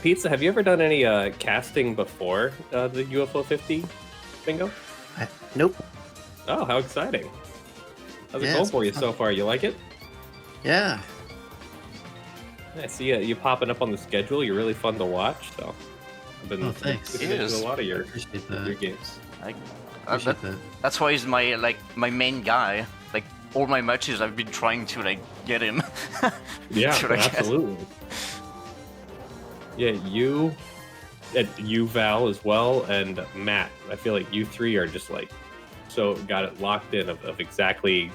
Pizza, have you ever done any casting before the UFO 50 bingo? Nope. Oh, how exciting! How's it Yeah, going it's for you fun. so far? You like it? Yeah. I see you popping up on the schedule. You're really fun to watch. So I've been thanks. listening to Yes. a lot of I your appreciate that. games. Appreciate that. That's why he's my my main guy. Like all my matches, I've been trying to like get him. Yeah, to, like, absolutely. Yeah, you Val as well, and Matt. I feel like you three are just like so got it locked in of exactly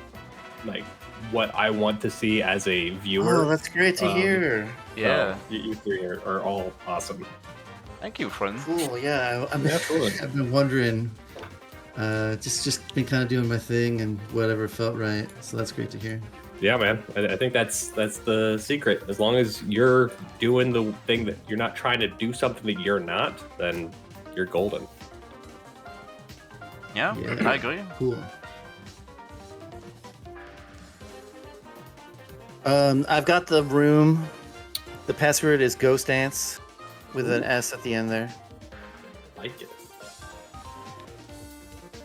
like what I want to see as a viewer. Oh, that's great to hear. Yeah. So you three are all awesome. Thank you, friend. Cool. Yeah, Absolutely. I've been wondering. Just been kind of doing my thing and whatever felt right. So that's great to hear. Yeah, man. I think that's the secret. As long as you're doing the thing that you're not trying to do something that you're not, then you're golden. Yeah, Yeah. I agree. Cool. I've got the room. The password is Ghost Dance with an S at the end there. Like it.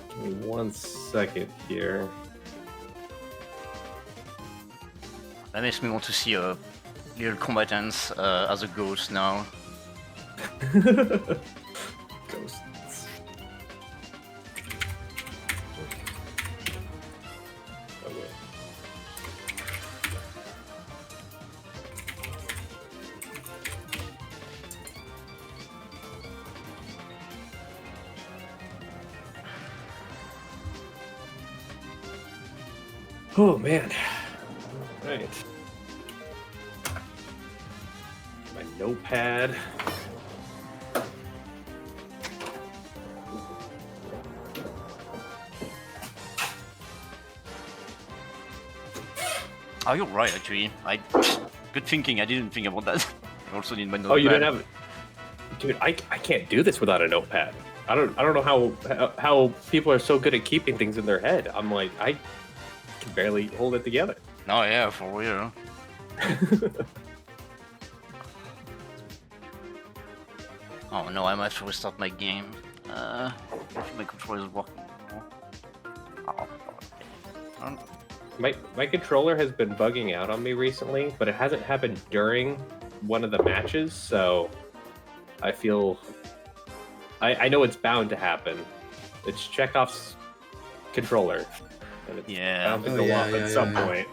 Give me 1 second here. That makes me want to see a little combatants as a ghost now. Ghosts. Oh, wait. Oh man. All right. My notepad. Oh, you're right, actually. Good thinking. I didn't think about that. I also need my notepad. Oh, you didn't have it, dude. I can't do this without a notepad. I don't know how people are so good at keeping things in their head. I'm like I can barely hold it together. Oh yeah, for real. Oh no, I might have to restart my game. If my controller is working. Oh, My controller has been bugging out on me recently, but it hasn't happened during one of the matches, so I feel I know it's bound to happen. It's Chekhov's controller, and it's bound to go off at some point.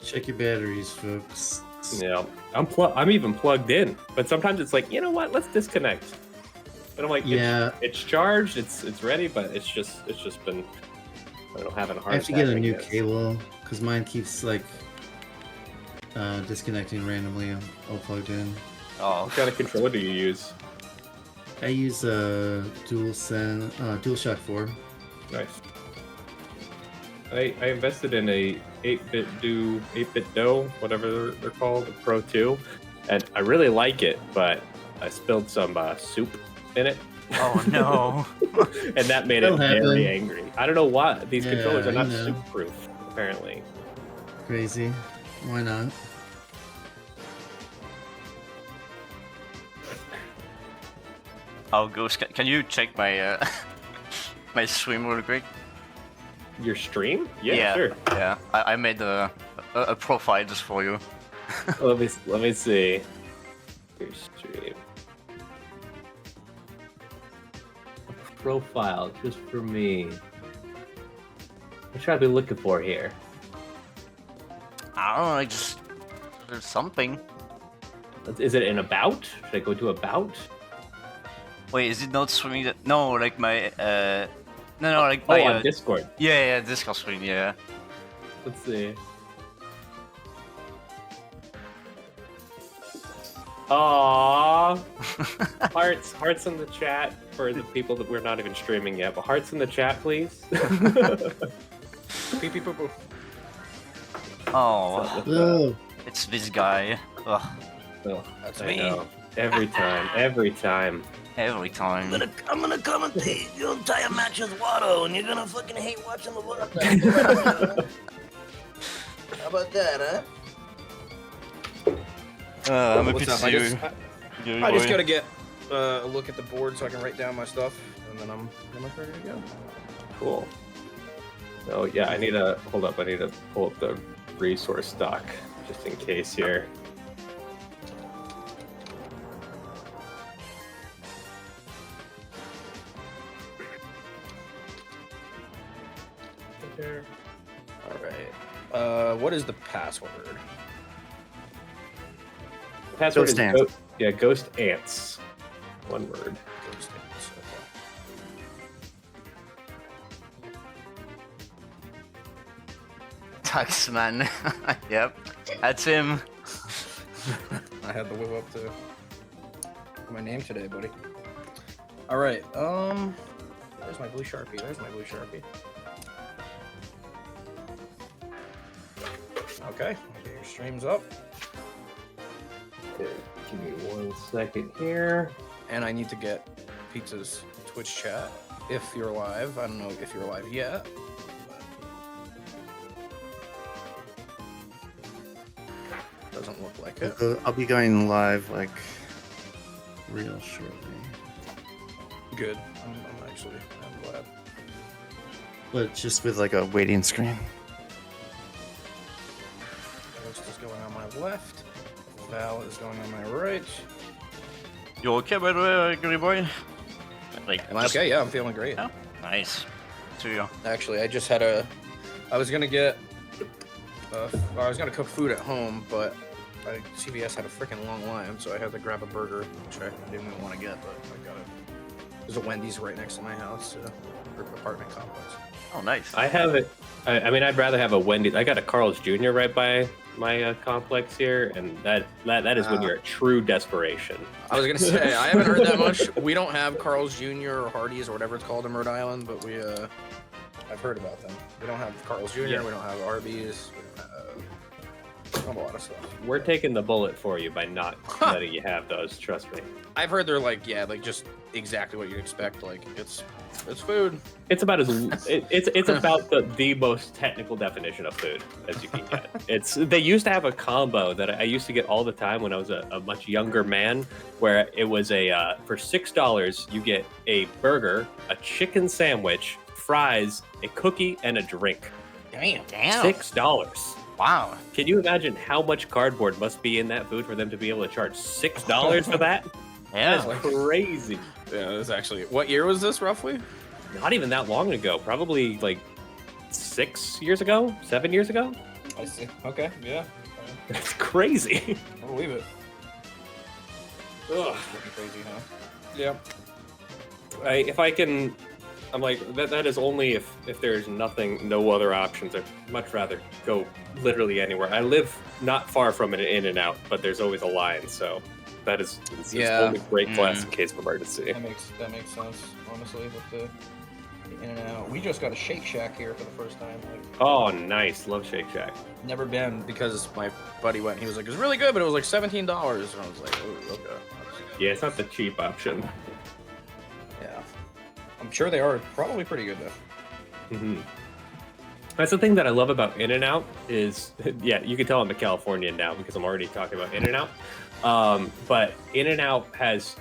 Check your batteries, folks. Yeah, I'm even plugged in, but sometimes it's like, you know what? Let's disconnect. And I'm like, it's charged, it's ready, but it's just been, I don't know, having a hard. I have to get a new cable because mine keeps like disconnecting randomly. All plugged in. Oh, what kind of controller do you use? I use a DualShock 4. Nice. I invested in a 8-bit Do, whatever they're called, the Pro 2, and I really like it, but I spilled some soup in it. Oh no! And that made it very angry. I don't know why these controllers are not soup-proof, apparently. Crazy. Why not? Oh, Ghost, can you check my my stream real quick? Your stream? Yeah, sure. Yeah, I made a profile just for you. let me see. Your stream. A profile just for me. What should I be looking for here? I don't know, like just there's something. Is it an about? Should I go to about? Wait, is it not streaming that? No, like my no, like my on Discord. Yeah, Discord stream. Yeah. Let's see. Aww. hearts in the chat for the people that we're not even streaming yet, but hearts in the chat, please. Beep, beep, boop, boop. Oh, Oh. It's this guy. Ugh. Oh, That's I me. know. Every time. Every time. I'm gonna commentate your entire match with Watto, and you're gonna fucking hate watching the Watto. How about that, huh? I'm a bit What's up? Gary I just boy. gotta get a look at the board so I can write down my stuff, and then I'm pretty much ready to go. Cool. Oh yeah, I need to hold up. I need to pull up the resource stock just in case here. All right. What is the password? Password Ghost is ants. ghost ants. One word. Ghost ants, Taxman. Yep, that's him. okay. I had the whip up to my name today, buddy. All right. Where's my blue Sharpie? There's my blue Sharpie. Okay. Get your streams up. Okay, give me 1 second here. And I need to get Pizza's Twitch chat if you're live. I don't know if you're live yet. Doesn't look like it. I'll be going live like real shortly. Good. I'm glad. But just with like a waiting screen. Ghost is going on my left. Val is going on my right. You okay, by the way, Gary boy? Like, Am I okay? Yeah, I'm feeling great. Oh, nice. To you. Actually, I just had a. I was gonna get. I was gonna cook food at home, but CVS had a freaking long line, so I had to grab a burger, which I didn't even want to get, but I got it. There's a Wendy's right next to my house, apartment complex. Oh, nice. I have it. I mean, I'd rather have a Wendy's. I got a Carl's Jr. right by my complex here, and that is when you're at true desperation. I was gonna say I haven't heard that much. We don't have Carl's Jr. or Hardee's or whatever it's called in Rhode Island, but I've heard about them. We don't have Carl's Jr. Yeah. We don't have Arby's. We don't have a lot of stuff. We're taking the bullet for you by not letting you have those. Trust me. I've heard they're like just exactly what you'd expect. Like it's food. It's about it's about the most technical definition of food as you can get. They used to have a combo that I used to get all the time when I was a much younger man, where it was for $6 you get a burger, a chicken sandwich, fries, a cookie, and a drink. Damn. $6. Wow. Can you imagine how much cardboard must be in that food for them to be able to charge $6 for that? Yeah. That's crazy. Yeah, that's actually. What year was this roughly? Not even that long ago. Probably like 7 years ago. I see. Okay. Yeah. That's crazy. I believe it. Ugh. Crazy, huh? Yeah. If I can, I'm like that is only if there's no other options. I'd much rather go literally anywhere. I live not far from an In-N-Out, but there's always a line, so it's only great class in case of emergency. That makes sense. Honestly, with the In-N-Out, we just got a Shake Shack here for the first time. Like, Oh, nice. Love Shake Shack. never been because my buddy went. He was like, "It was really good," but it was like $17, and I was like, "Oh, okay." Yeah, it's not the cheap option. Yeah. I'm sure they are probably pretty good though. hmm That's the thing that I love about In-N-Out is, yeah, you can tell I'm a Californian now because I'm already talking about In-N-Out. But In-N-Out has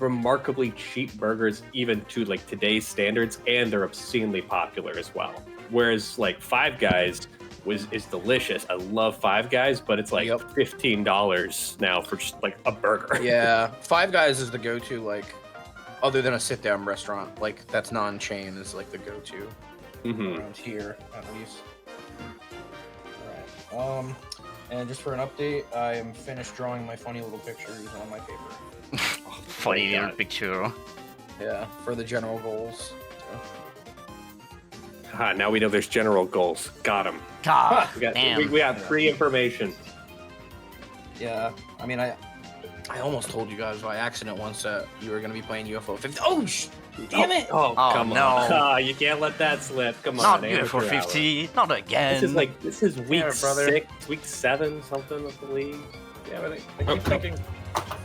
remarkably cheap burgers even to like today's standards, and they're obscenely popular as well. Whereas like Five Guys is delicious. I love Five Guys, but it's like $15 now for just like a burger. Yeah, Five Guys is the go-to, like, other than a sit-down restaurant, like that's non-chain is like the go-to around here at least. All right. And just for an update, I am finished drawing my funny little pictures on my paper. Funny little picture. Yeah, for the general goals. Now we know there's general goals. Got them. God, We got damn. we got pre-information. Yeah, I mean, I almost told you guys by accident once that you were gonna be playing UFO 50. Oh, damn it! Oh, Oh, come no. on. You can't let that slip. Come Not on. good for amateur hour. 50. Not again. This is week Yeah, brother. 6, week 7, something of the league. Yeah, but I keep thinking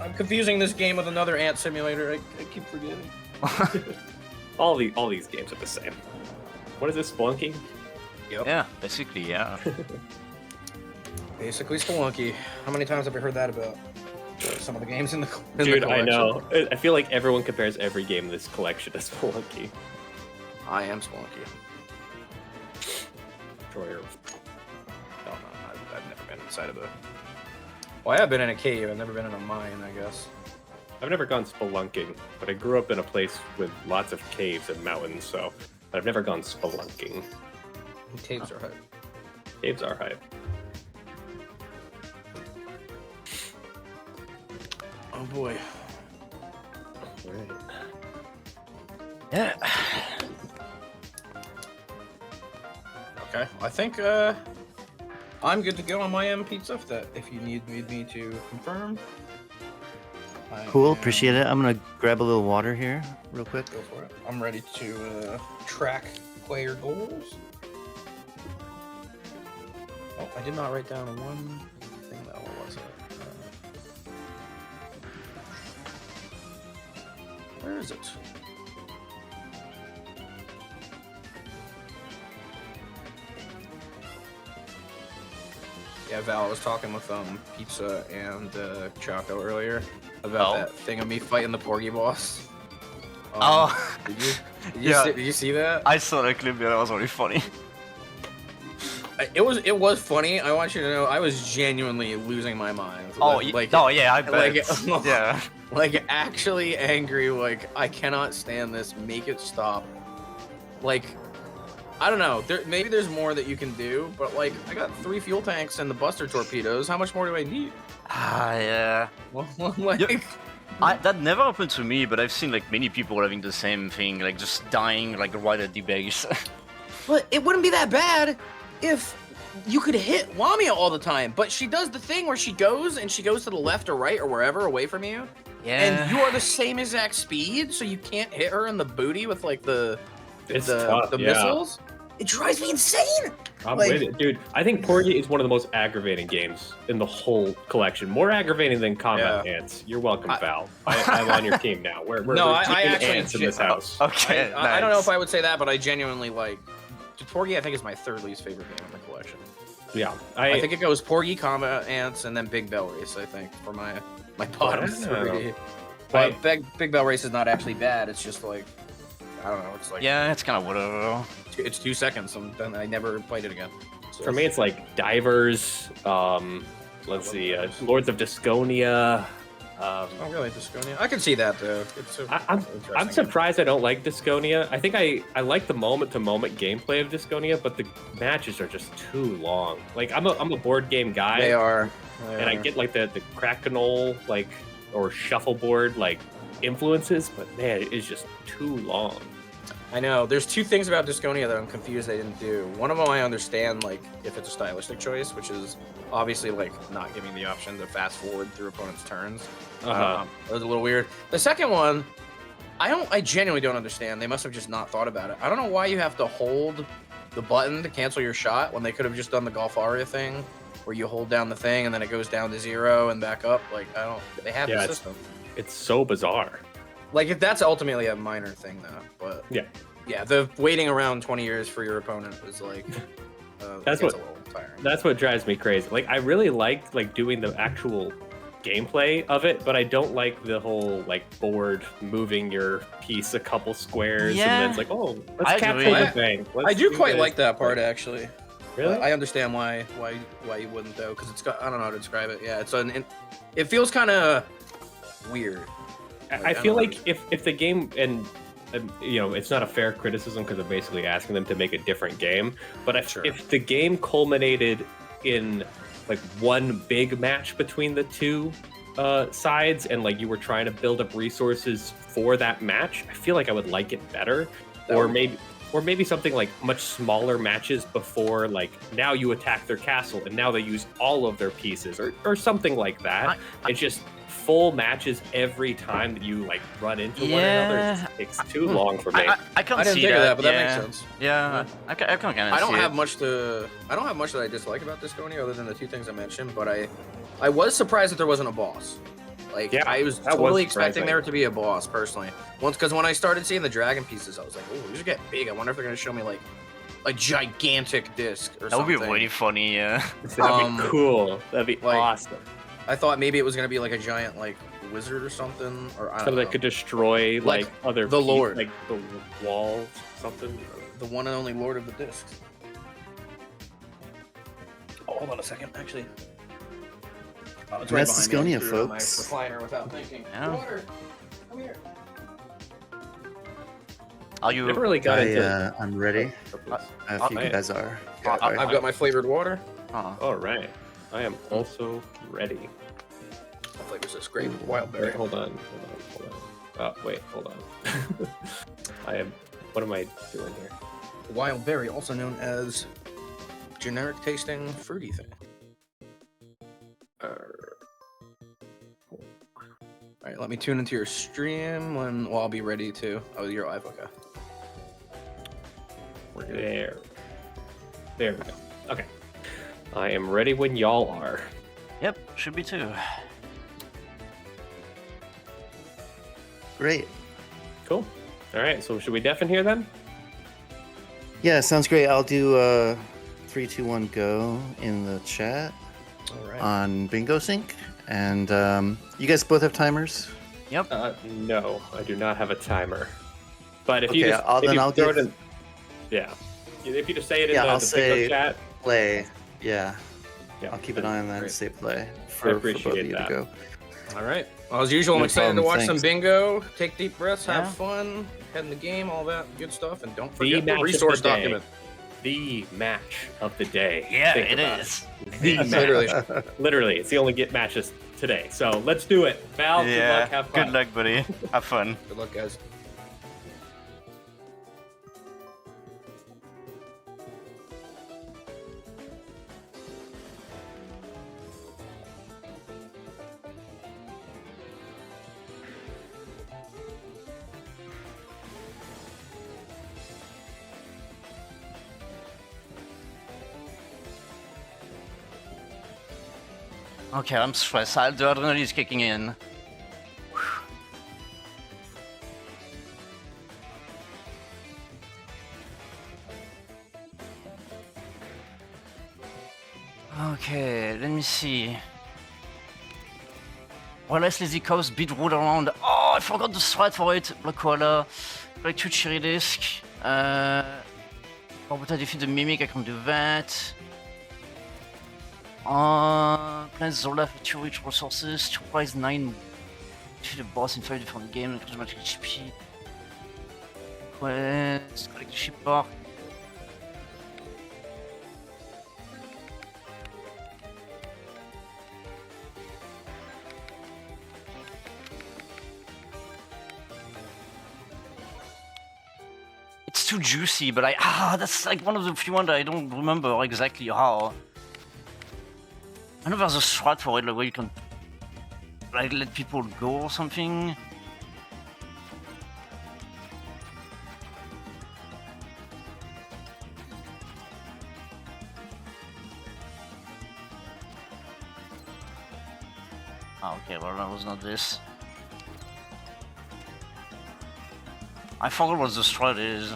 I'm confusing this game with another ant simulator. I keep forgetting. All these games are the same. What is this, Splunky? Yeah, basically, yeah. Basically Spelunky. How many times have you heard that about? some of the games in the Dude, I collection. know. I feel like everyone compares every game in this collection to Spelunky. I am Spelunky. Troyer. No, I've never been inside of a. Well, I have been in a cave. I've never been in a mine, I guess. I've never gone spelunking, but I grew up in a place with lots of caves and mountains, so I've never gone spelunking. Caves are hype. Caves are hype. Oh boy. Right. Yeah. Okay, I think I'm good to go on my end, Pizza. If you need me to confirm. Cool, appreciate it. I'm gonna grab a little water here, real quick. Go for it. I'm ready to track player goals. Oh, I did not write down one thing though. What was it? Where is it? Yeah, Val, I was talking with Pizza and Choco earlier about that thing of me fighting the Porgy boss. Did you see that? I saw that clip. Yeah, that was really funny. It was funny. I want you to know I was genuinely losing my mind. Oh, yeah, I bet. Yeah. Like actually angry. Like I cannot stand this. Make it stop. Like I don't know. Maybe there's more that you can do, but like I got 3 fuel tanks and the Buster torpedoes. How much more do I need? Yeah. Well, like. That never happened to me, but I've seen like many people having the same thing, like just dying like right at the base. But it wouldn't be that bad if you could hit Lamia all the time. But she does the thing where she goes to the left or right or wherever away from you. Yeah. And you are the same exact speed, so you can't hit her in the booty with like the missiles. It drives me insane. I'm with it, dude. I think Porgy is one of the most aggravating games in the whole collection. More aggravating than Combat Ants. You're welcome, Val. I'm on your team now. We're I actually ants in this house. Okay. I don't know if I would say that, but I genuinely like Porgy. I think is my 3rd least favorite game in the collection. Yeah, I think it goes Porgy, Combat Ants, and then Big Bell Race. I think for my bottom 3. But Big Bell Race is not actually bad. It's just like I don't know. It's like it's kind of whatever. It's 2 seconds, and then I never played it again. So. For me, it's like Divers. Let's see, Lords of Disconia. Oh, really, Disconia? I can see that though. I'm surprised I don't like Disconia. I think I like the moment-to-moment gameplay of Disconia, but the matches are just too long. Like I'm a board game guy. They are. I get like the Krakenol like or shuffleboard like influences, but man, it is just too long. I know. There's 2 things about Disconia that I'm confused they didn't do. One of them I understand, like, if it's a stylistic choice, which is obviously, like, not giving the option to fast forward through opponents' turns. That was a little weird. The second one, I genuinely don't understand. They must have just not thought about it. I don't know why you have to hold the button to cancel your shot when they could have just done the Golf Aria thing, where you hold down the thing and then it goes down to 0 and back up. Like, they have the system. It's so bizarre. Like, if that's ultimately a minor thing, though, but yeah, the waiting around 20 years for your opponent is like that's what drives me crazy. Like, I really liked like doing the actual gameplay of it, but I don't like the whole like board moving your piece a couple squares and then it's like, oh, let's capture the thing. I do quite like that part actually. Really? I understand why you wouldn't though, because it's got I don't know how to describe it. Yeah, it feels kind of weird. Like, I feel like if the game and you know, it's not a fair criticism because I'm basically asking them to make a different game. But if the game culminated in like one big match between the 2 sides and like you were trying to build up resources for that match, I feel like I would like it better. Or maybe something like much smaller matches before, like now you attack their castle and now they use all of their pieces or something like that. It's just full matches every time that you like run into one another. It just takes too long for me. I can't didn't see think of that, but yeah. that makes sense. Yeah, I can kind of. I don't have much that I dislike about Disconia other than the 2 things I mentioned, but I was surprised that there wasn't a boss. Like I was totally expecting there to be a boss personally. Because when I started seeing the dragon pieces, I was like, oh, these are getting big. I wonder if they're gonna show me like a gigantic disc or something. That would be really funny. Yeah. That'd be cool. That'd be awesome. I thought maybe it was gonna be like a giant like wizard or something, or I So don't know. that could destroy Like, like other the Lord. like the walls, something. The one and only Lord of the Discs. Oh, hold on a second, actually. Oh, it's That's behind me. I Disconia, threw it on my folks. recliner without thinking. Yeah. Water, come here. Are you? Never really got into. I'm ready. If you I- guys are. I've got my flavored water. All right, I am also ready. What flavor is this? Grape, wild berry. Wait, hold on. Oh, wait, hold on. I am. What am I doing here? Wild berry, also known as generic tasting fruity thing. All right, let me tune into your stream when. Well, I'll be ready to. Oh, you're live. Okay. There. There we go. Okay. I am ready when y'all are. Yep, should be too. Great. Cool. All right. So should we deafen here then? Yeah, sounds great. I'll do 3, 2, 1, go in the chat All right. on Bingo Sync. And you guys both have timers? Yep. No, I do not have a timer. But if Okay, you just I'll throw it give- in, yeah, if you just say it in Yeah, the, I'll the say- Bingo chat, Play. Yeah. yeah, I'll keep an eye on that and Great. say play for both of appreciate you that. to go. All right. Well, as usual, I'm No excited to problem, watch some thanks. bingo, take deep breaths, have Yeah. fun, head in the game, all that good stuff, and don't The forget match the of resource the day. document. The match of the day. Yeah, Think it about is. The match. Literally. Literally, it's the only get matches today. So let's do it. Val, good luck, have fun. Good luck, buddy. Have fun. Good luck, guys. Okay, I'm stressed. The adrenaline is kicking in. Okay, let me see. Wireless Lazy Coast beat root around. Oh, I forgot the strat for it. Black Koala. Black 2 Cherry Disc. But I defeat the Mimic, I can do that. Plans Zola for 2 rich resources. 2 prize 9. Defeat the boss in 5 different games. Increase magic HP. Quest. Collect the ship bark. It's too juicy, but that's like one of the few ones that I don't remember exactly how. I know there's a strat for it, like where you can like let people go or something. Oh, okay, well that was not this. I forgot what the strat is.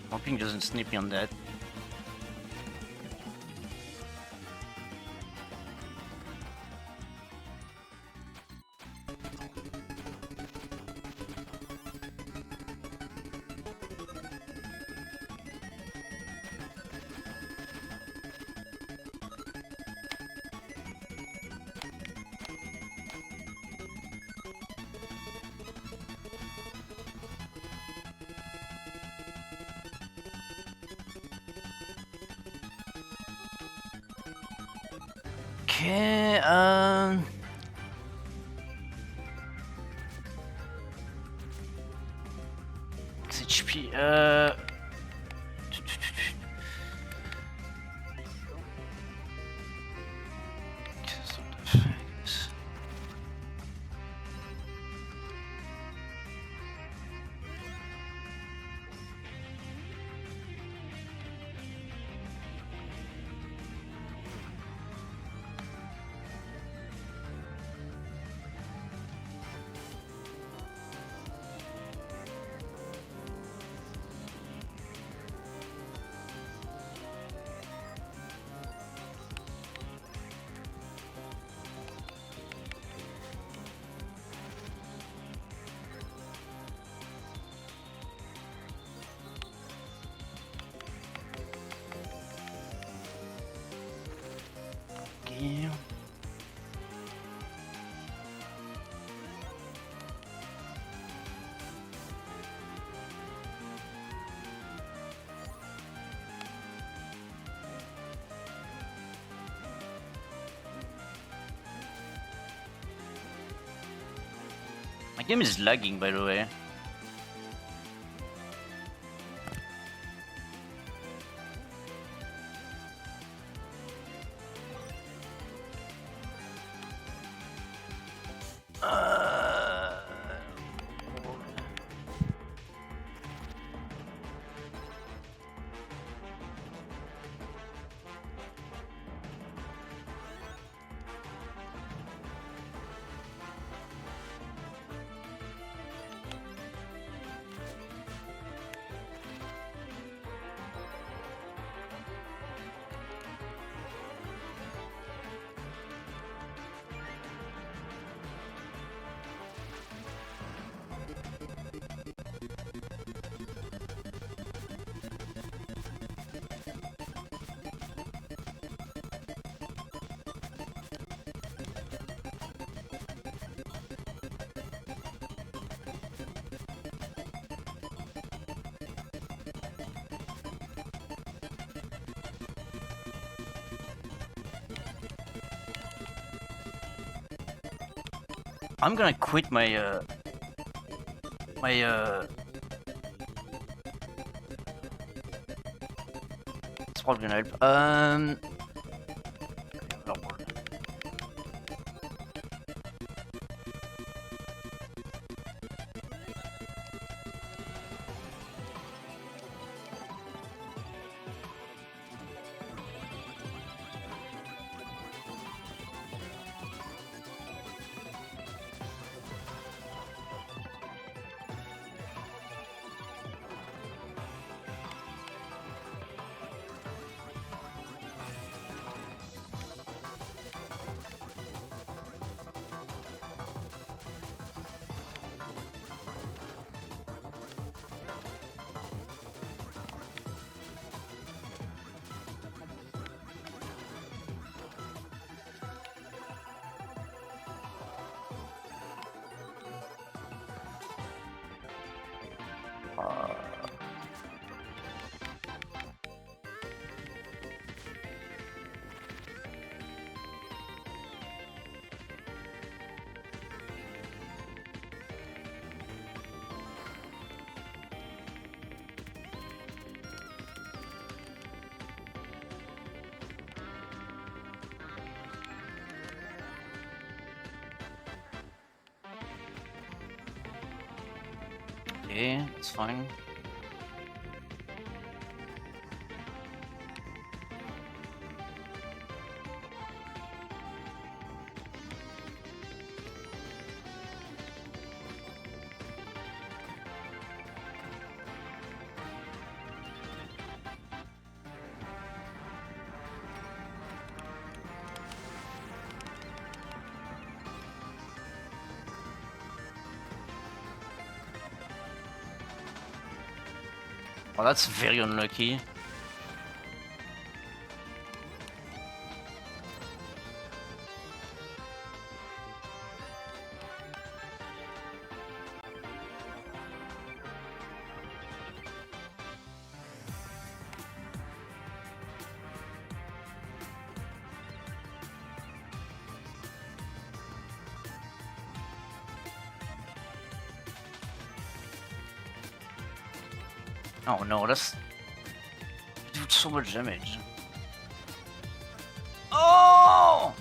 Hoping doesn't snip me on that. Okay, HP, okay. My game is lagging, by the way. I'm gonna quit my it's probably gonna help. Okay, that's fine. Oh, that's very unlucky. Oh no, that's... Dude, so much damage. Oh!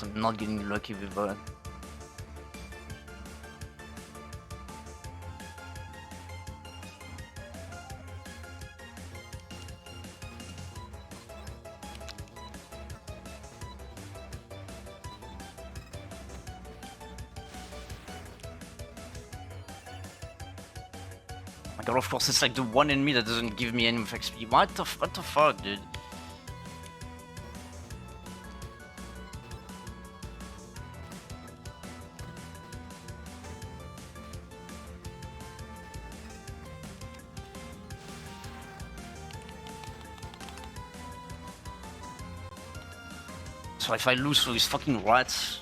I'm not getting lucky with that. Oh my god, of course it's like the one enemy that doesn't give me any XP. What the fuck, dude? So if I lose to these fucking rats...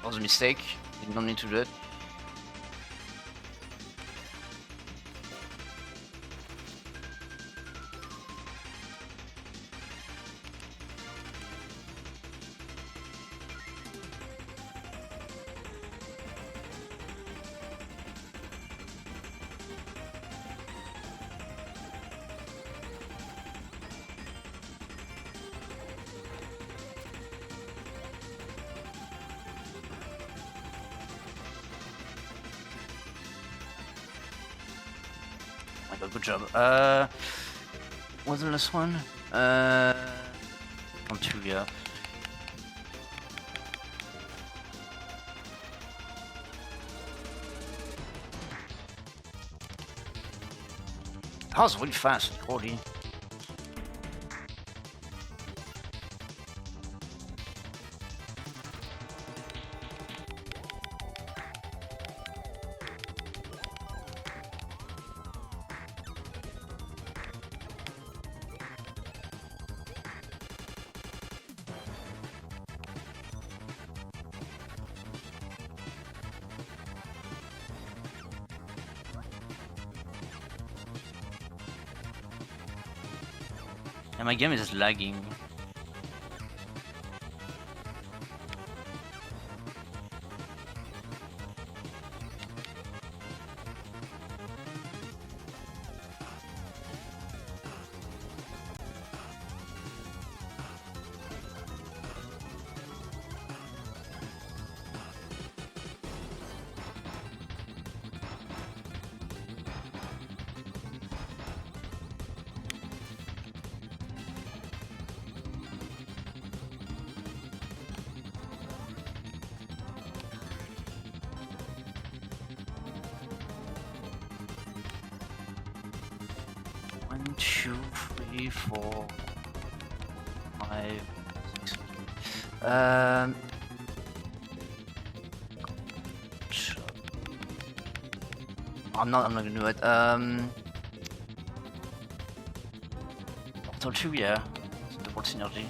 That was a mistake. Did not need to do it. Oh my god, good job. What's the last one? From 2, yeah. That was really fast, holy. And my game is just lagging. One, 2, 3, 4, 5, 6. I'm not gonna do it. Mortal 2, yeah. It's double synergy.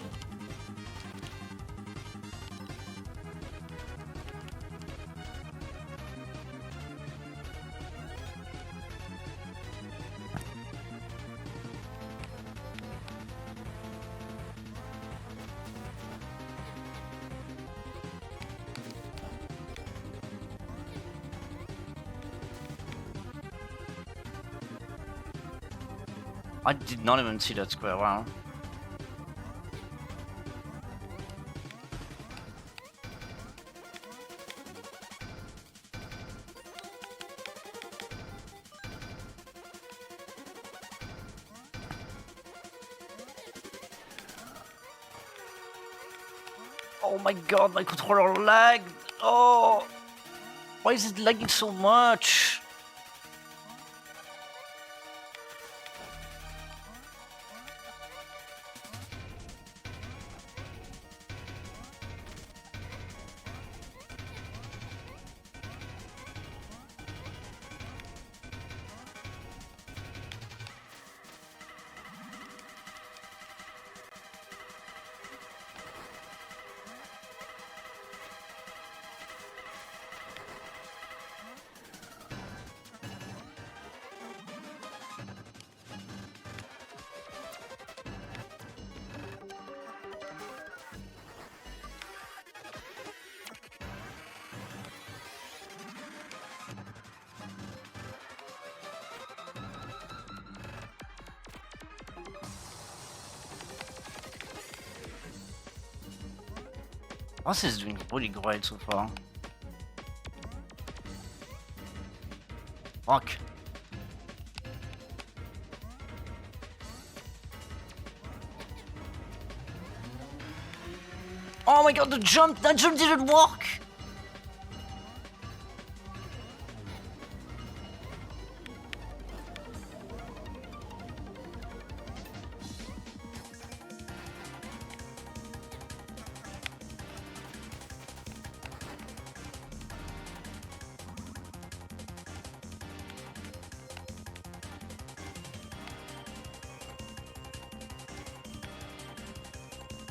I did not even see that square, wow. Oh my god, my controller lagged. Oh, why is it lagging so much? Us is doing really great so far. Fuck. Oh my god, that jump didn't work!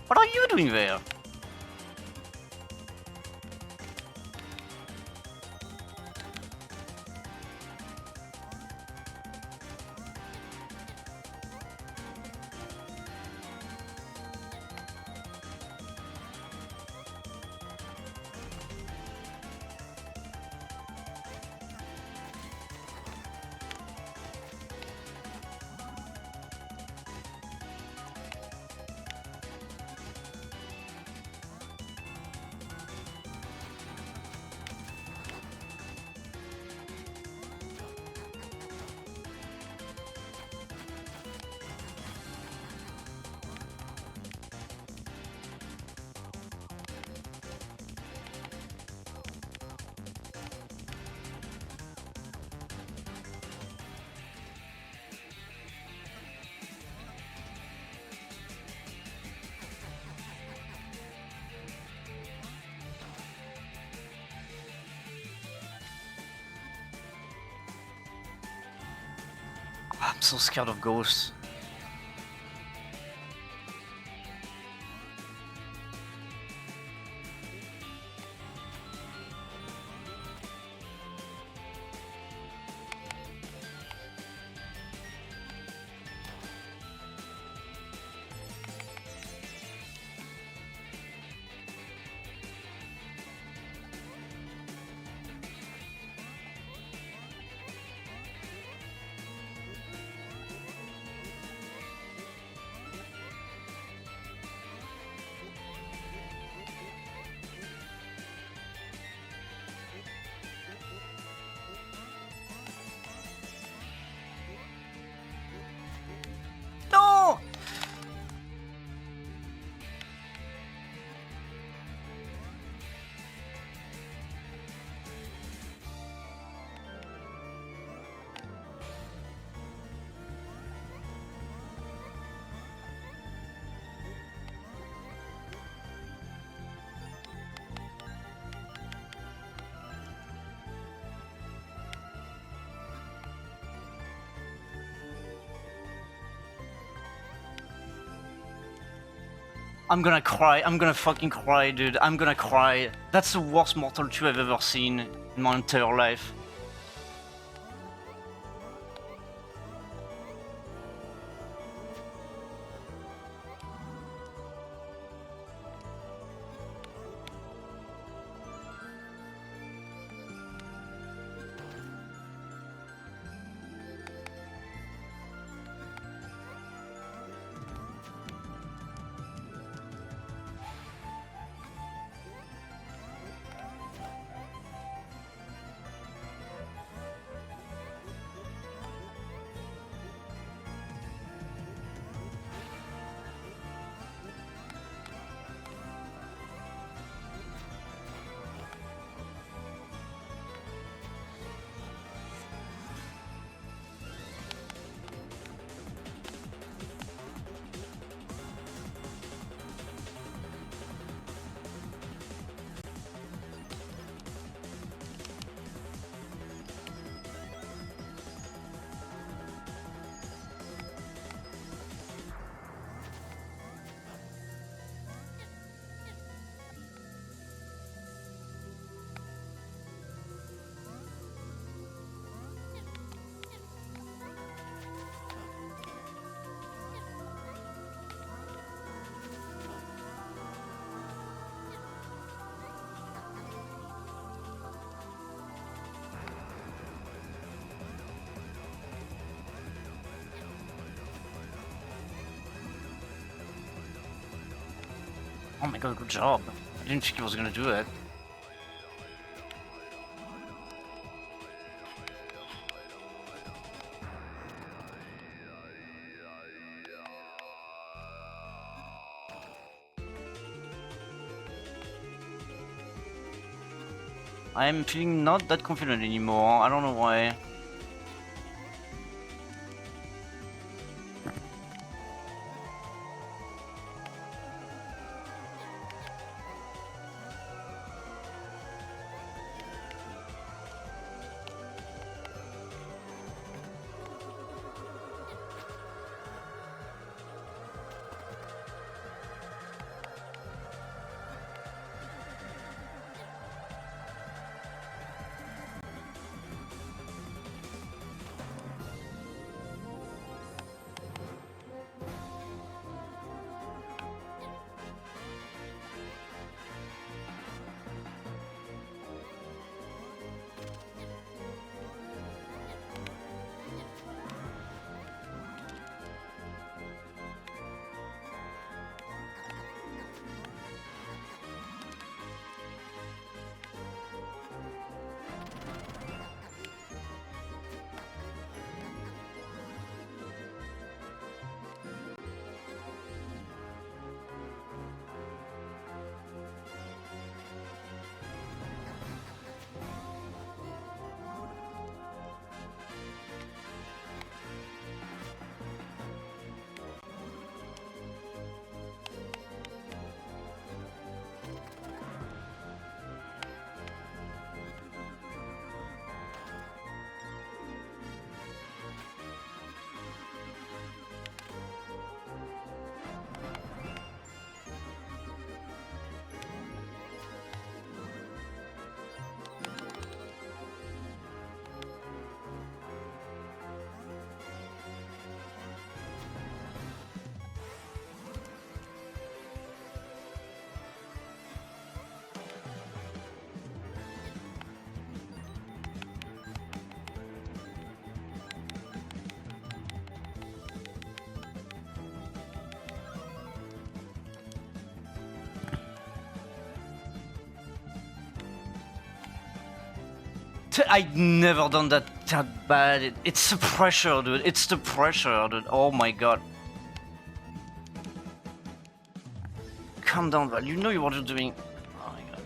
What are you doing there? I'm so scared of ghosts. No! I'm gonna cry. I'm gonna fucking cry, dude. I'm gonna cry. That's the worst Mortal 2 I've ever seen in my entire life. Oh my god, good job. I didn't think he was gonna do it. I'm feeling not that confident anymore. I don't know why. I've never done that bad. It's the pressure, dude. It's the pressure, dude. Oh my god. Calm down, Val. You know what you're doing. Oh my god.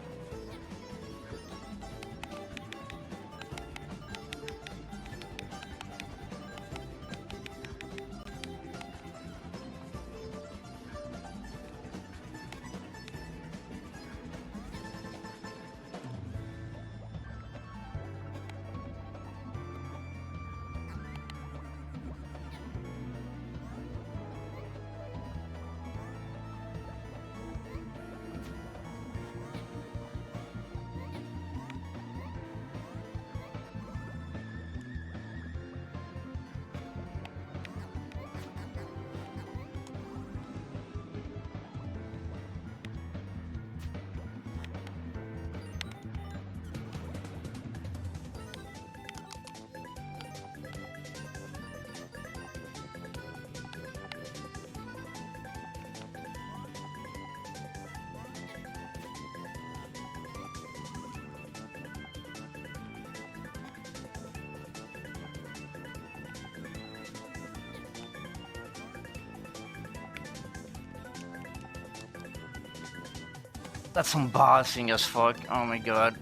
That's embarrassing as fuck. Oh my god.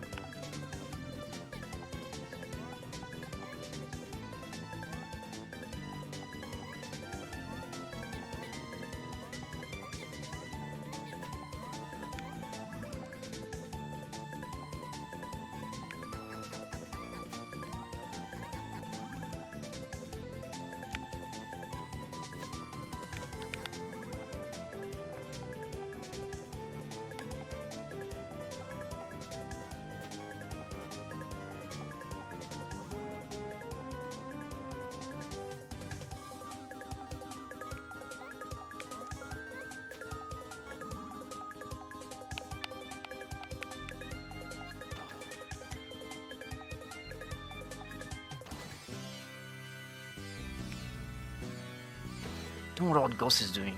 Don't know what Ghost is doing.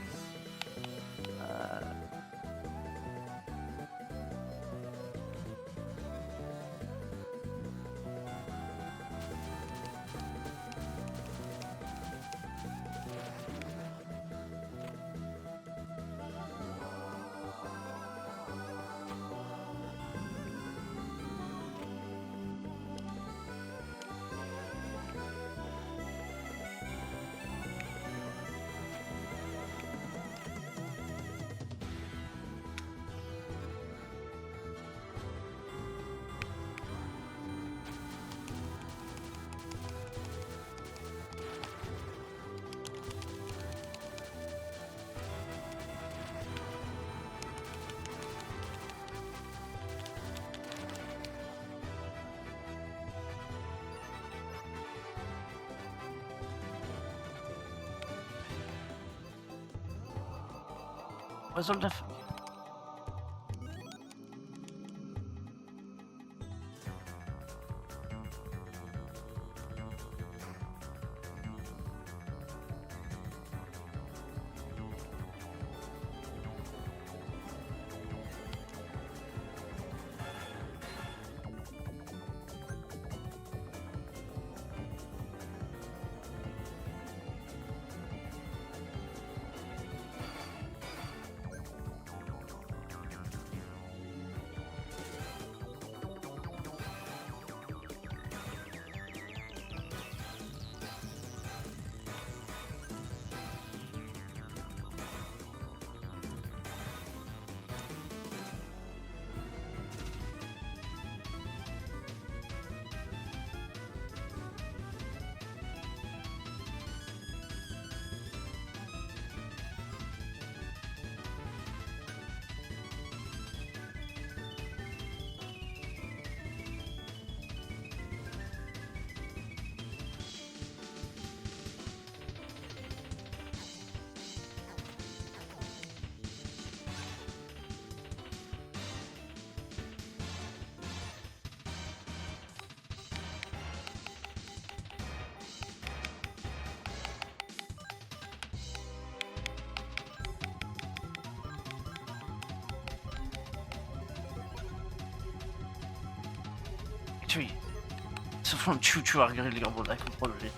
Was soll das? Actually, så får de 20 arger ligger på der kontrol lidt.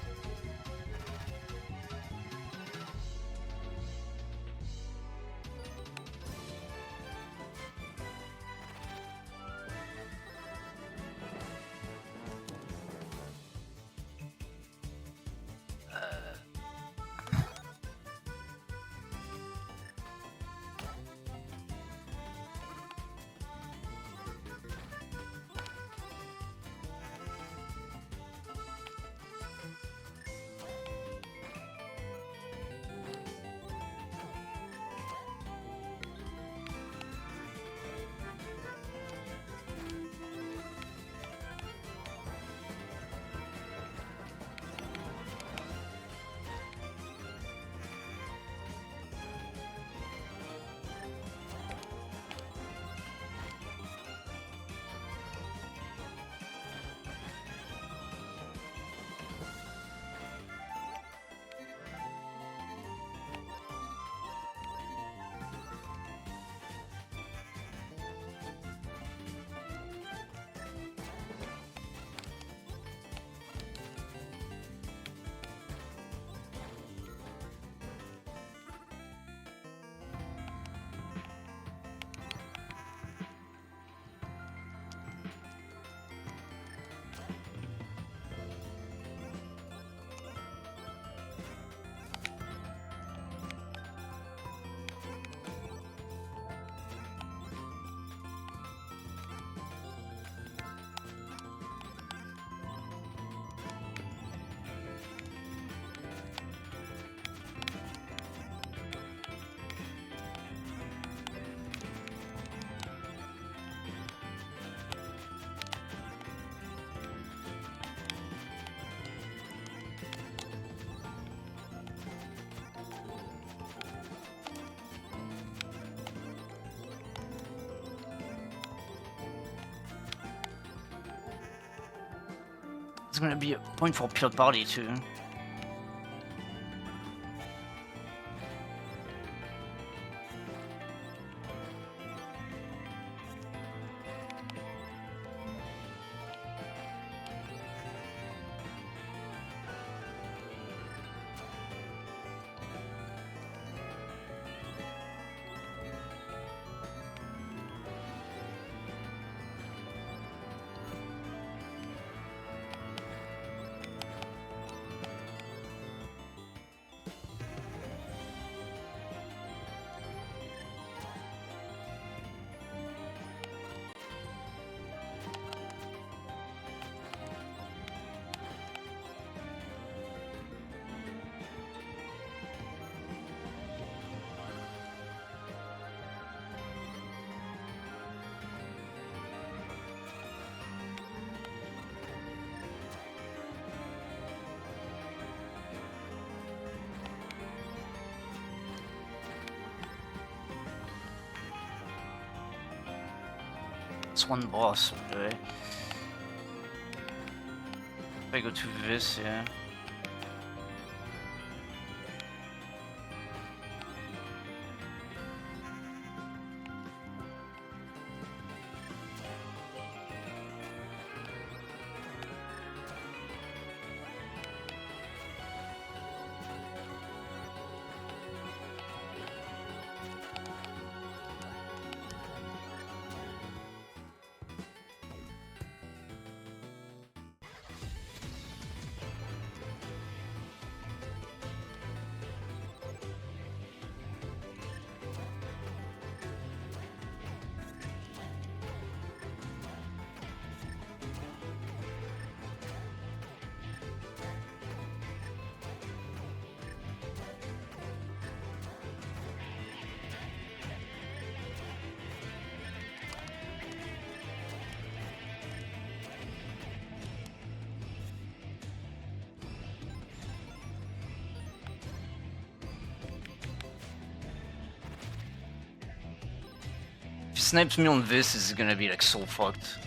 It's gonna be a point for pure body too. It's one boss, right? If I go to this, yeah. If he snipes me on this, it's gonna be like so fucked.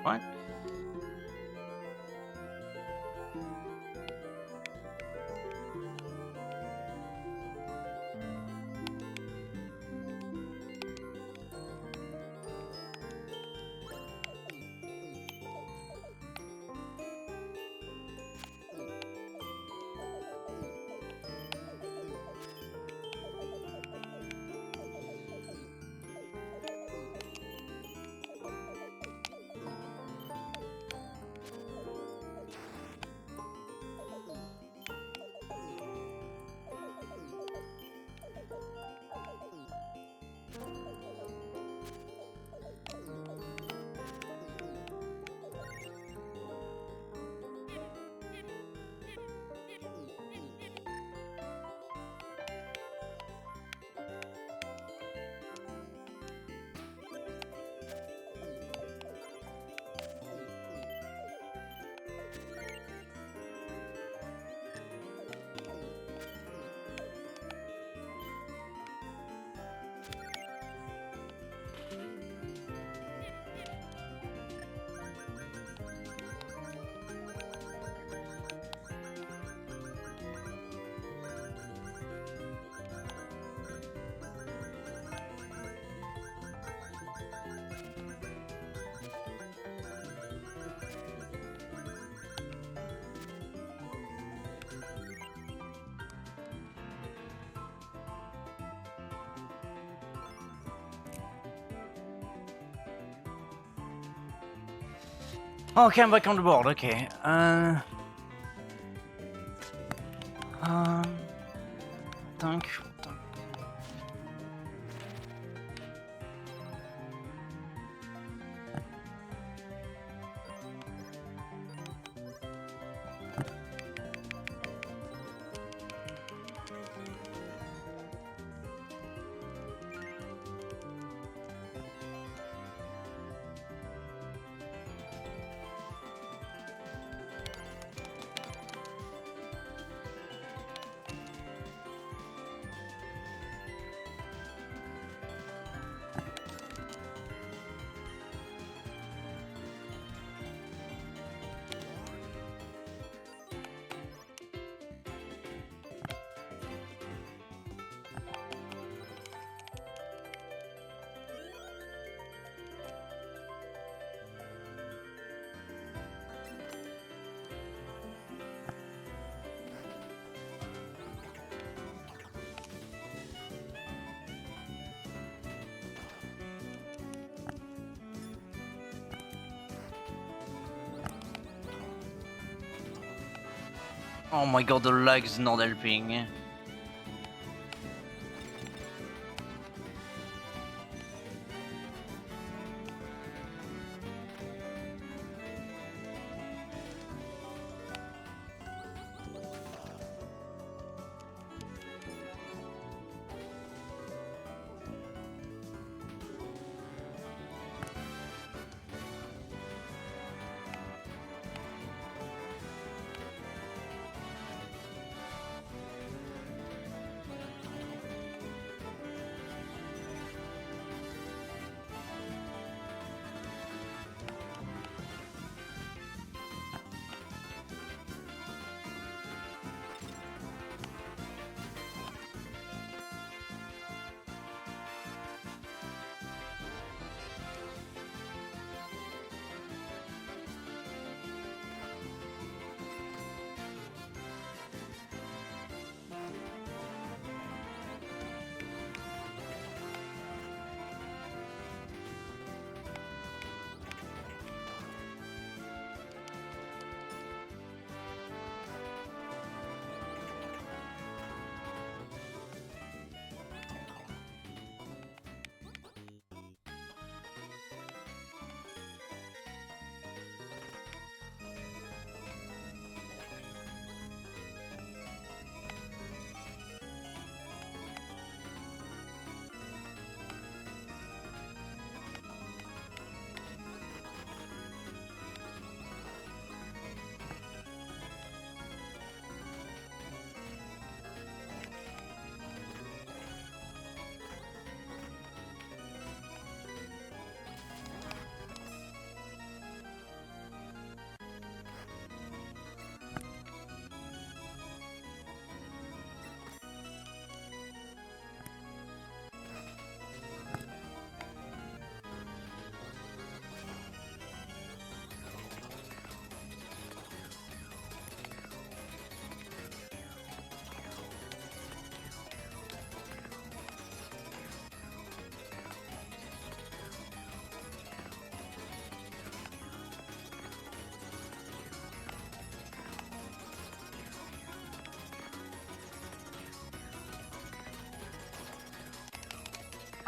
What? Okay, I'm back on the board. Okay. Tank. Oh my god, the lag is not helping.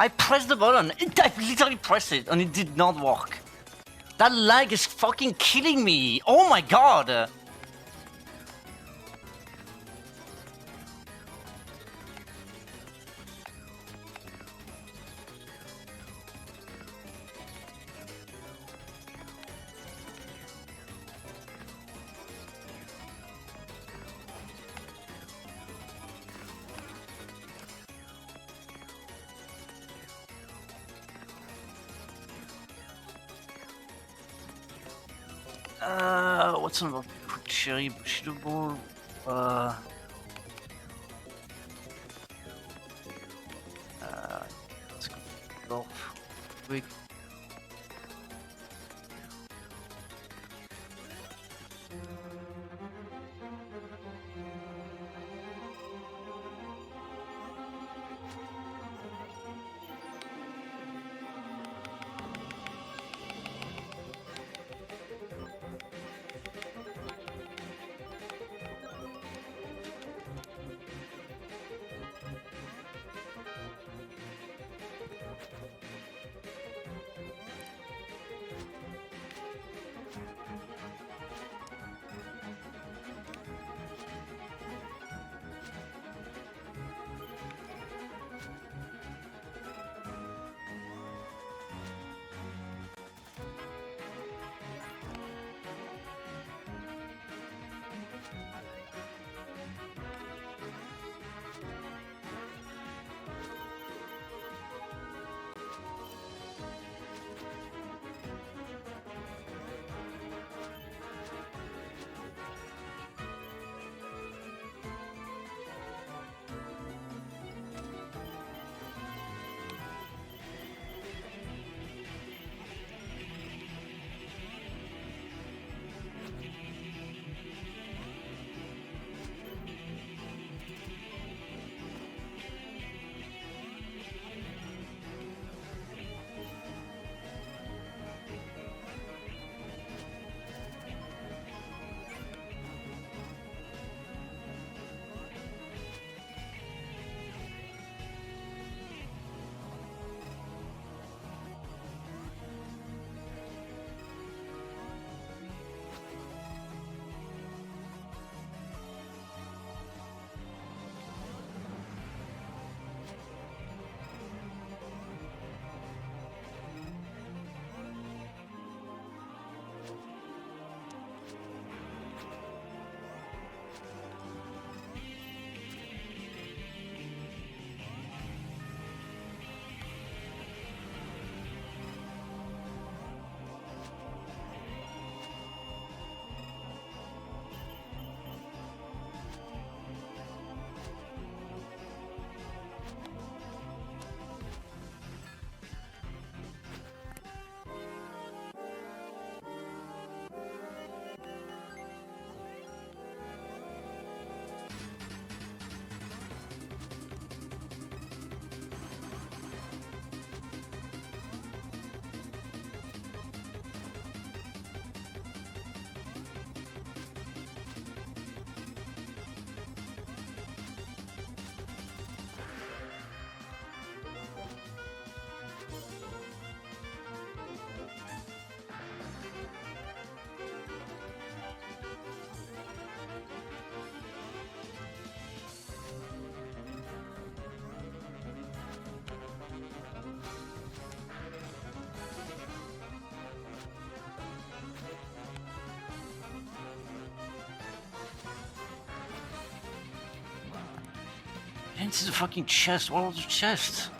I pressed the button. I literally pressed it and it did not work. That lag is fucking killing me. Oh my god. What's another quick cherry Bushido ball? Let's go off quick. didn't see the fucking chest. What was the chest?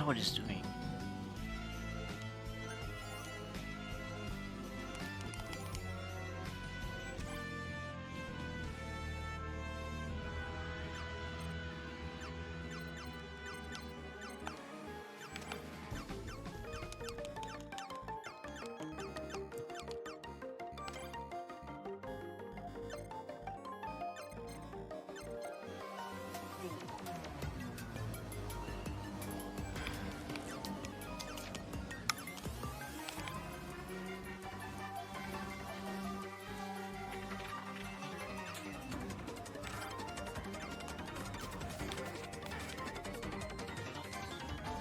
wonder what he's doing.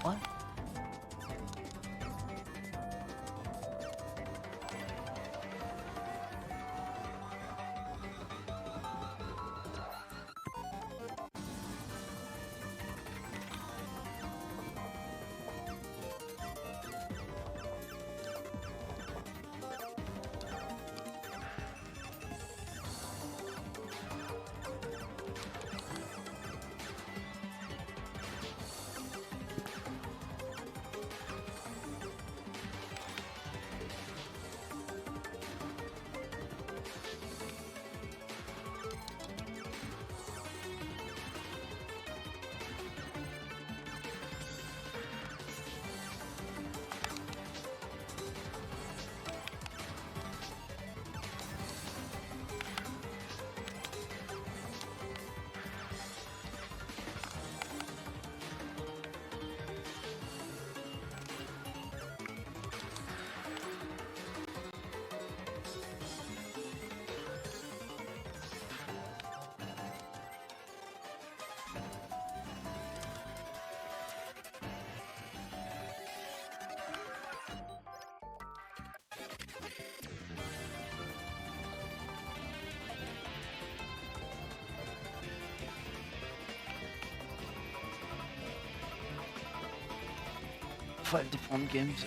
What? Five different games.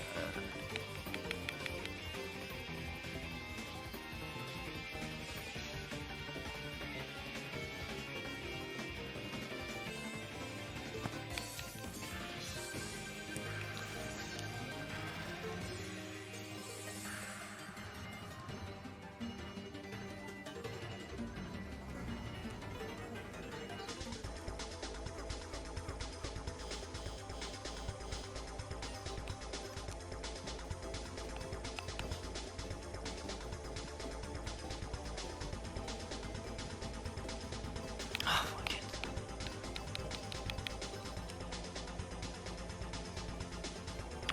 Fuck it.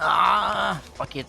Ah, fuck it.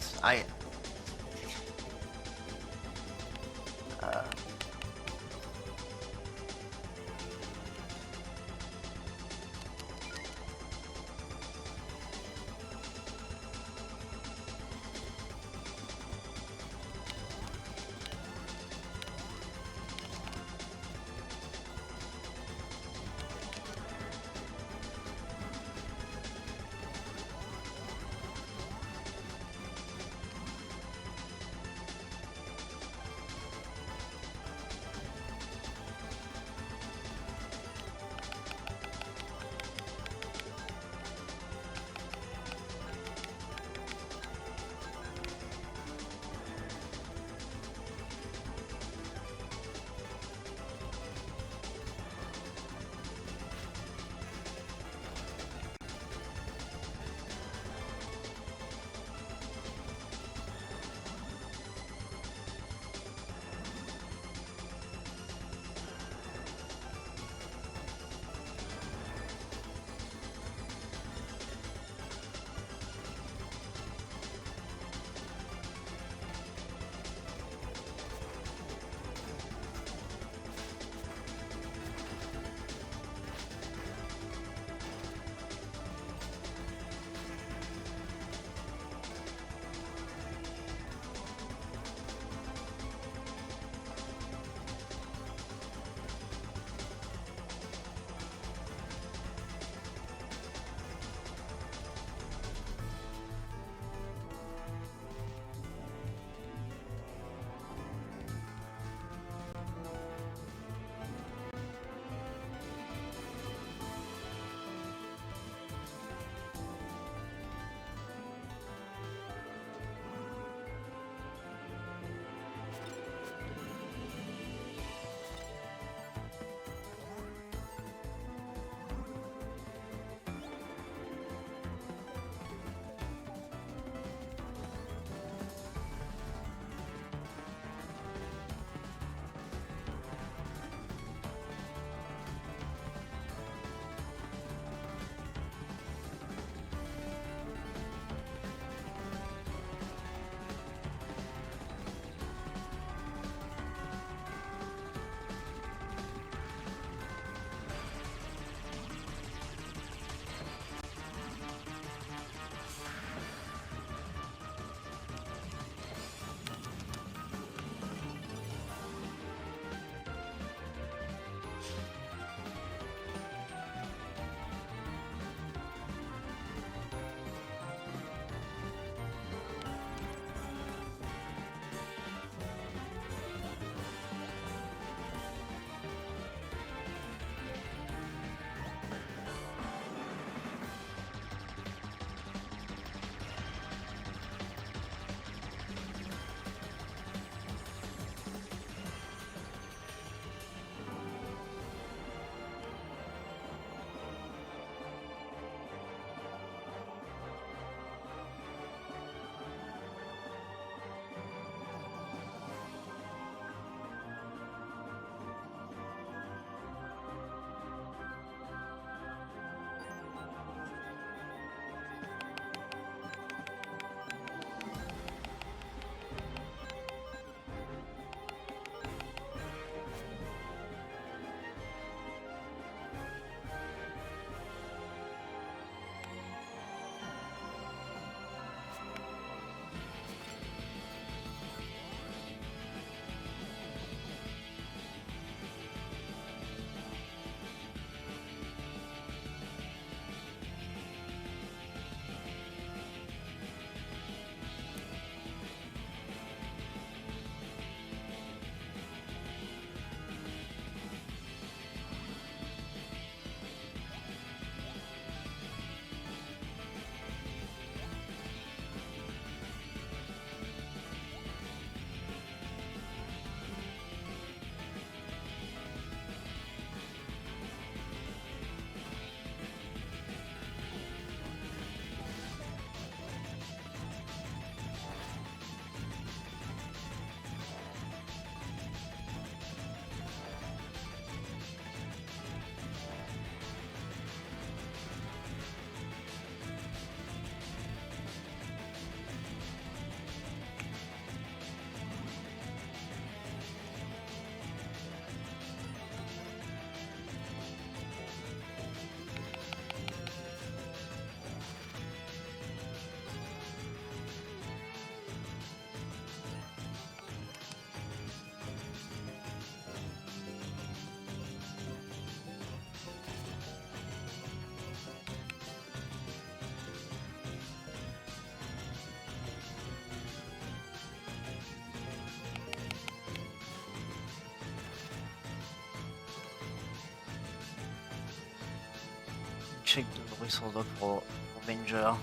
check the resource log for Avenger.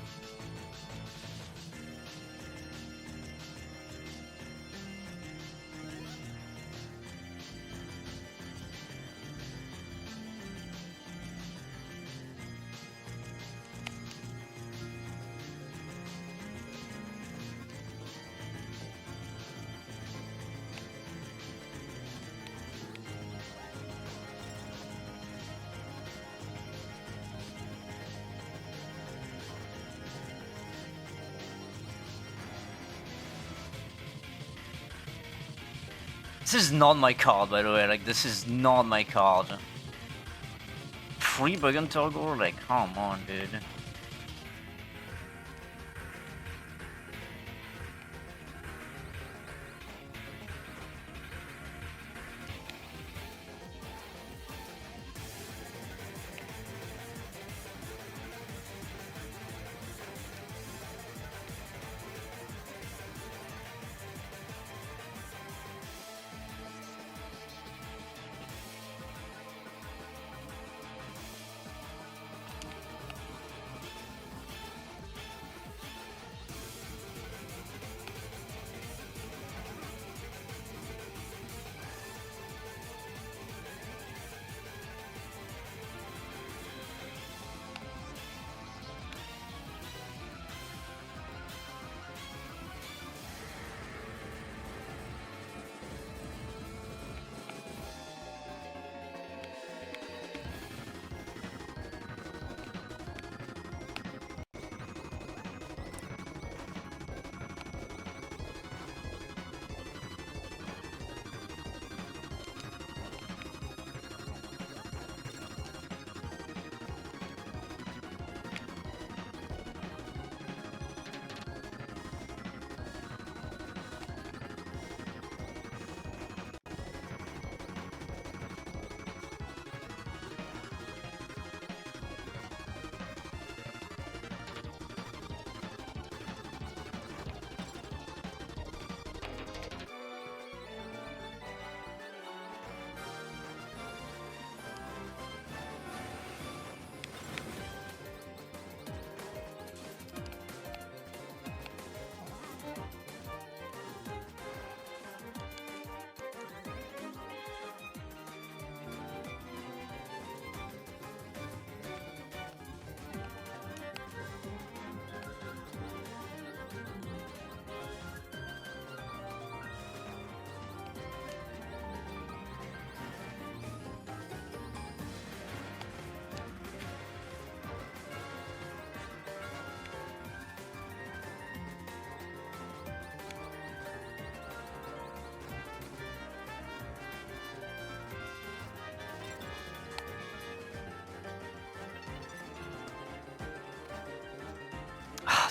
This is not my card, by the way. Like, this is not my card. Free Bug Hunter Gore? Like, come on, dude.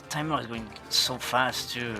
Timer is going so fast too.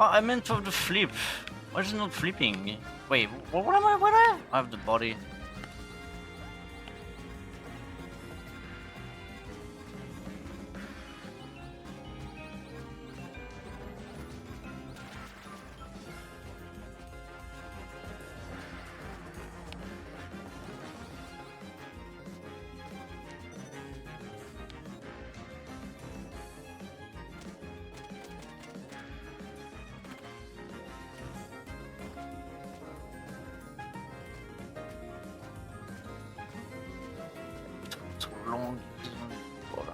Oh, I meant for the flip. Why is it not flipping? Wait, what am I? What I have the body. long is water.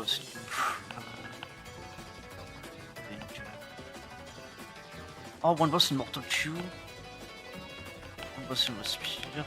boss. Oh, one boss in Mortal 2. One boss in Respire.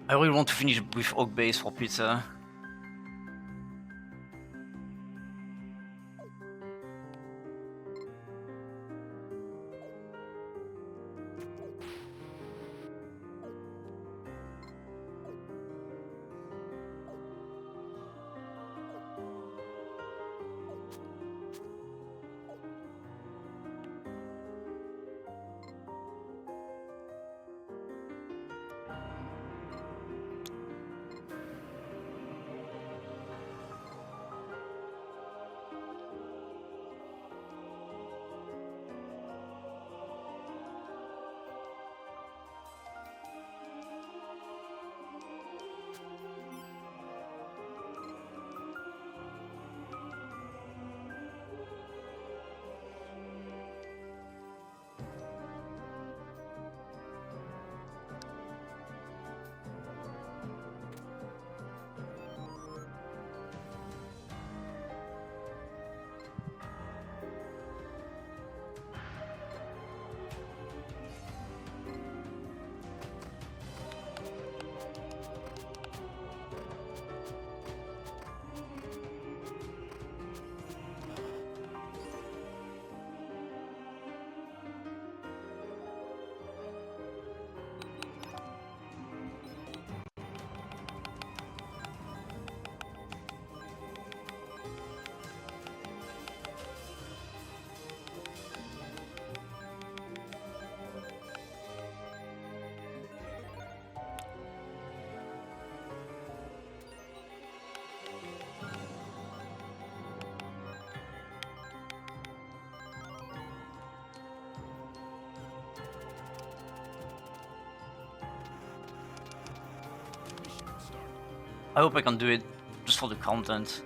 I really want to finish with oak base for pizza. I hope I can do it just for the content.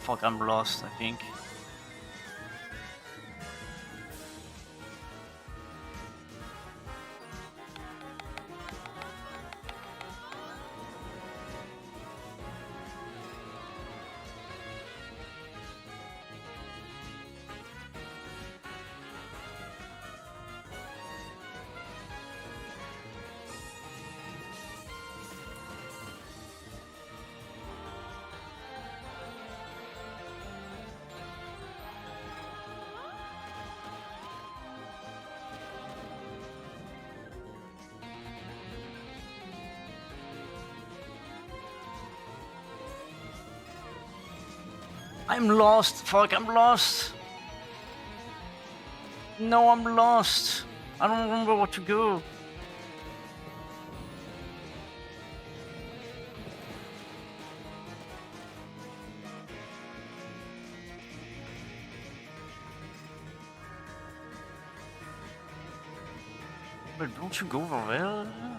fuck, I'm lost, I think. I'm lost. Fuck, I'm lost. No, I'm lost. I don't remember where to go. But don't you go over there?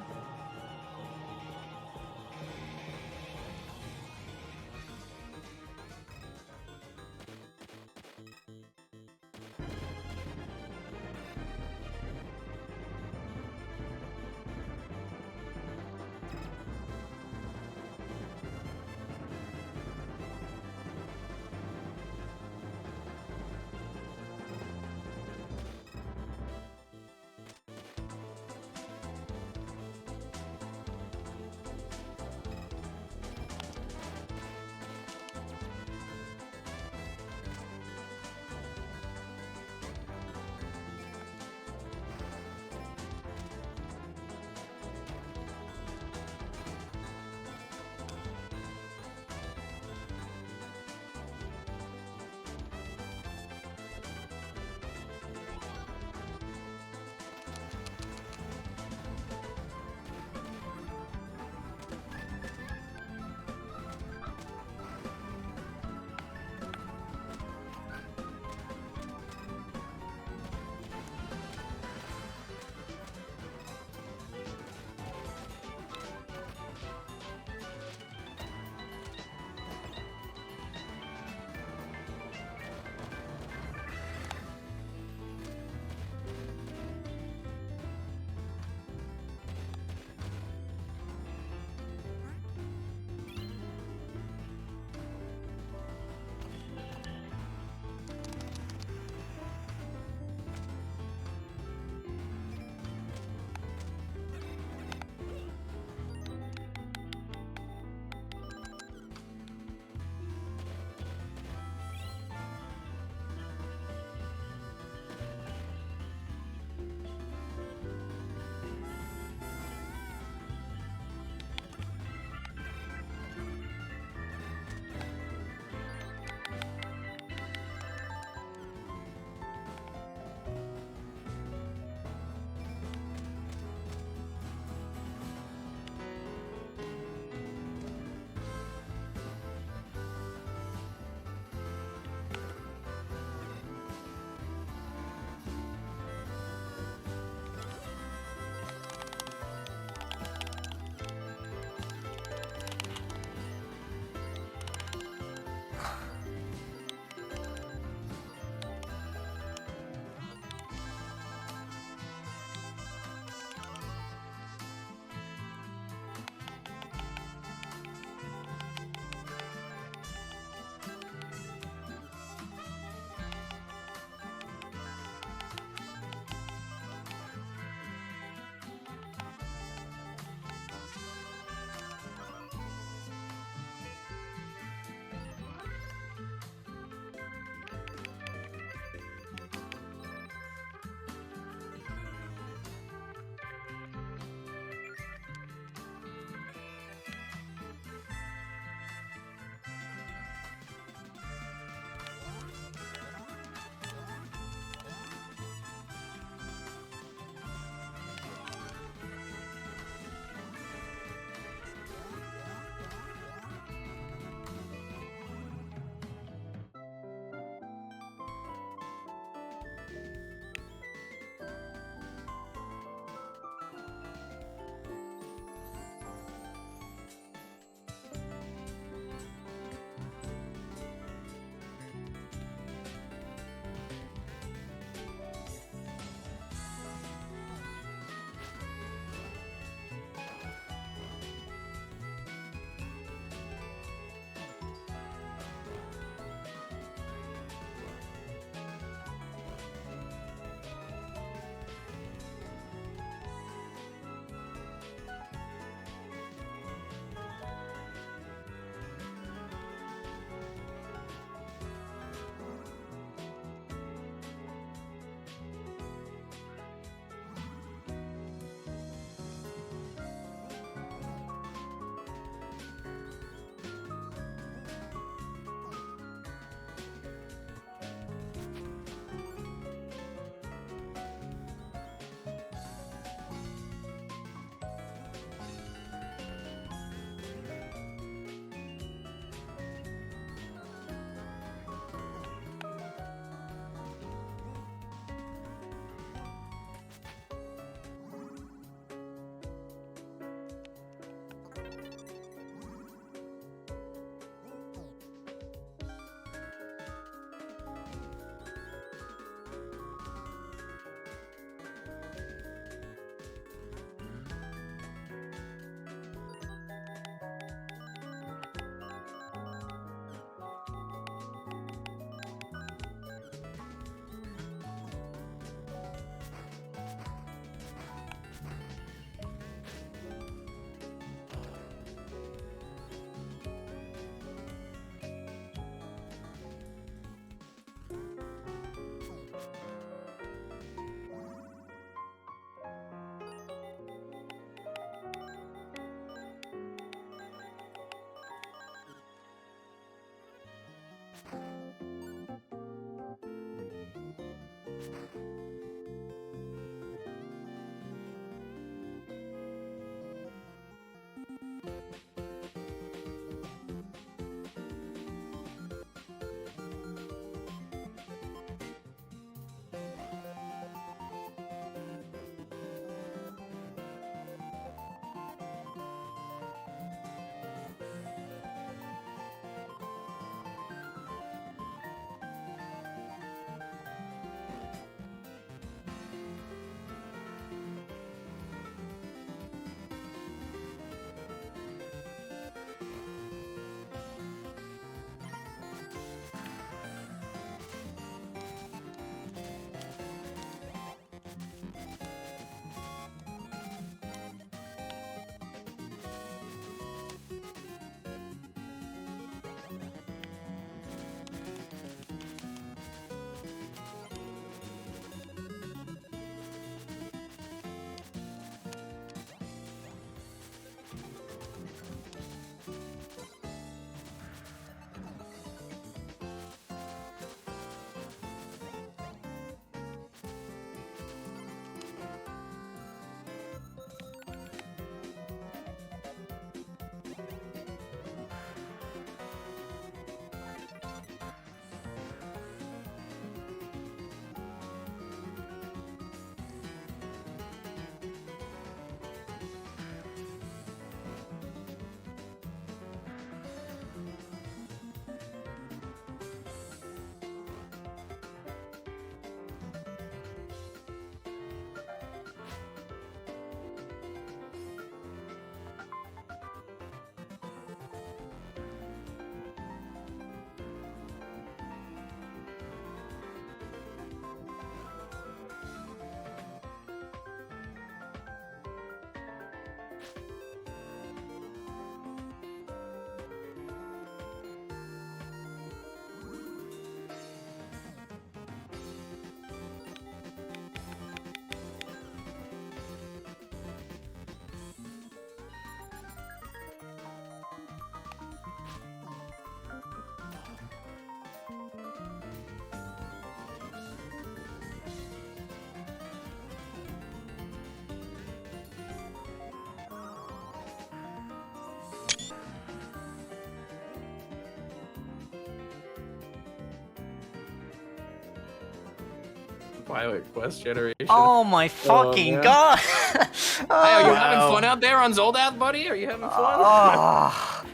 Pilot Quest generation. Oh my fucking man. god! Hey, are you Oh, having wow. fun out there on Zoldath, buddy? Are you having fun? oh.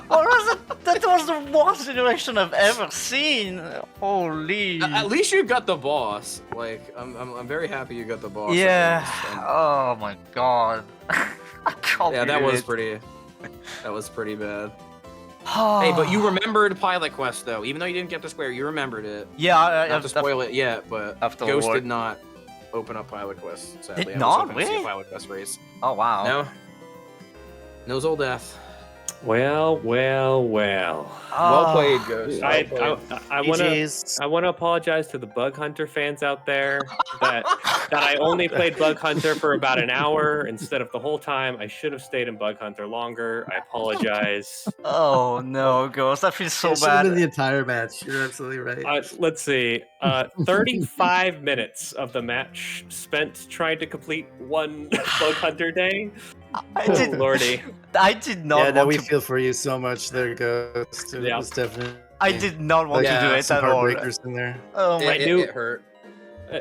What was it? That was the worst generation I've ever seen. Holy. At least you got the boss. Like, I'm very happy you got the boss. at Yeah. least. And- Oh my god. I can't yeah, that believe was it. pretty. That was pretty bad. Hey, but you remembered Pilot Quest though. Even though you didn't get the square, you remembered it. Yeah, I Not to spoil it yet, but after Ghost war. did not open up Pilot Quest. Sadly, Did I was not? hoping to see a Really? Pilot Quest race. Oh wow. No. No Zoldath. Well. Well Oh. played, Ghost. Well I played. want to GG's. I want to apologize to the Bug Hunter fans out there that I only played Bug Hunter for about an hour instead of the whole time. I should have stayed in Bug Hunter longer. I apologize. Oh no, Ghost. I feel so It should have been bad. the entire match. You're absolutely right. Let's see. 35 minutes of the match spent trying to complete one Bug Hunter day. I Oh, did. lordy. I did not Yeah, no, want we to. feel for you so much there, Ghost. It Yeah. was definitely I did not want like, to do it some at all. heartbreakers in there. Oh my. I knew- it hurt.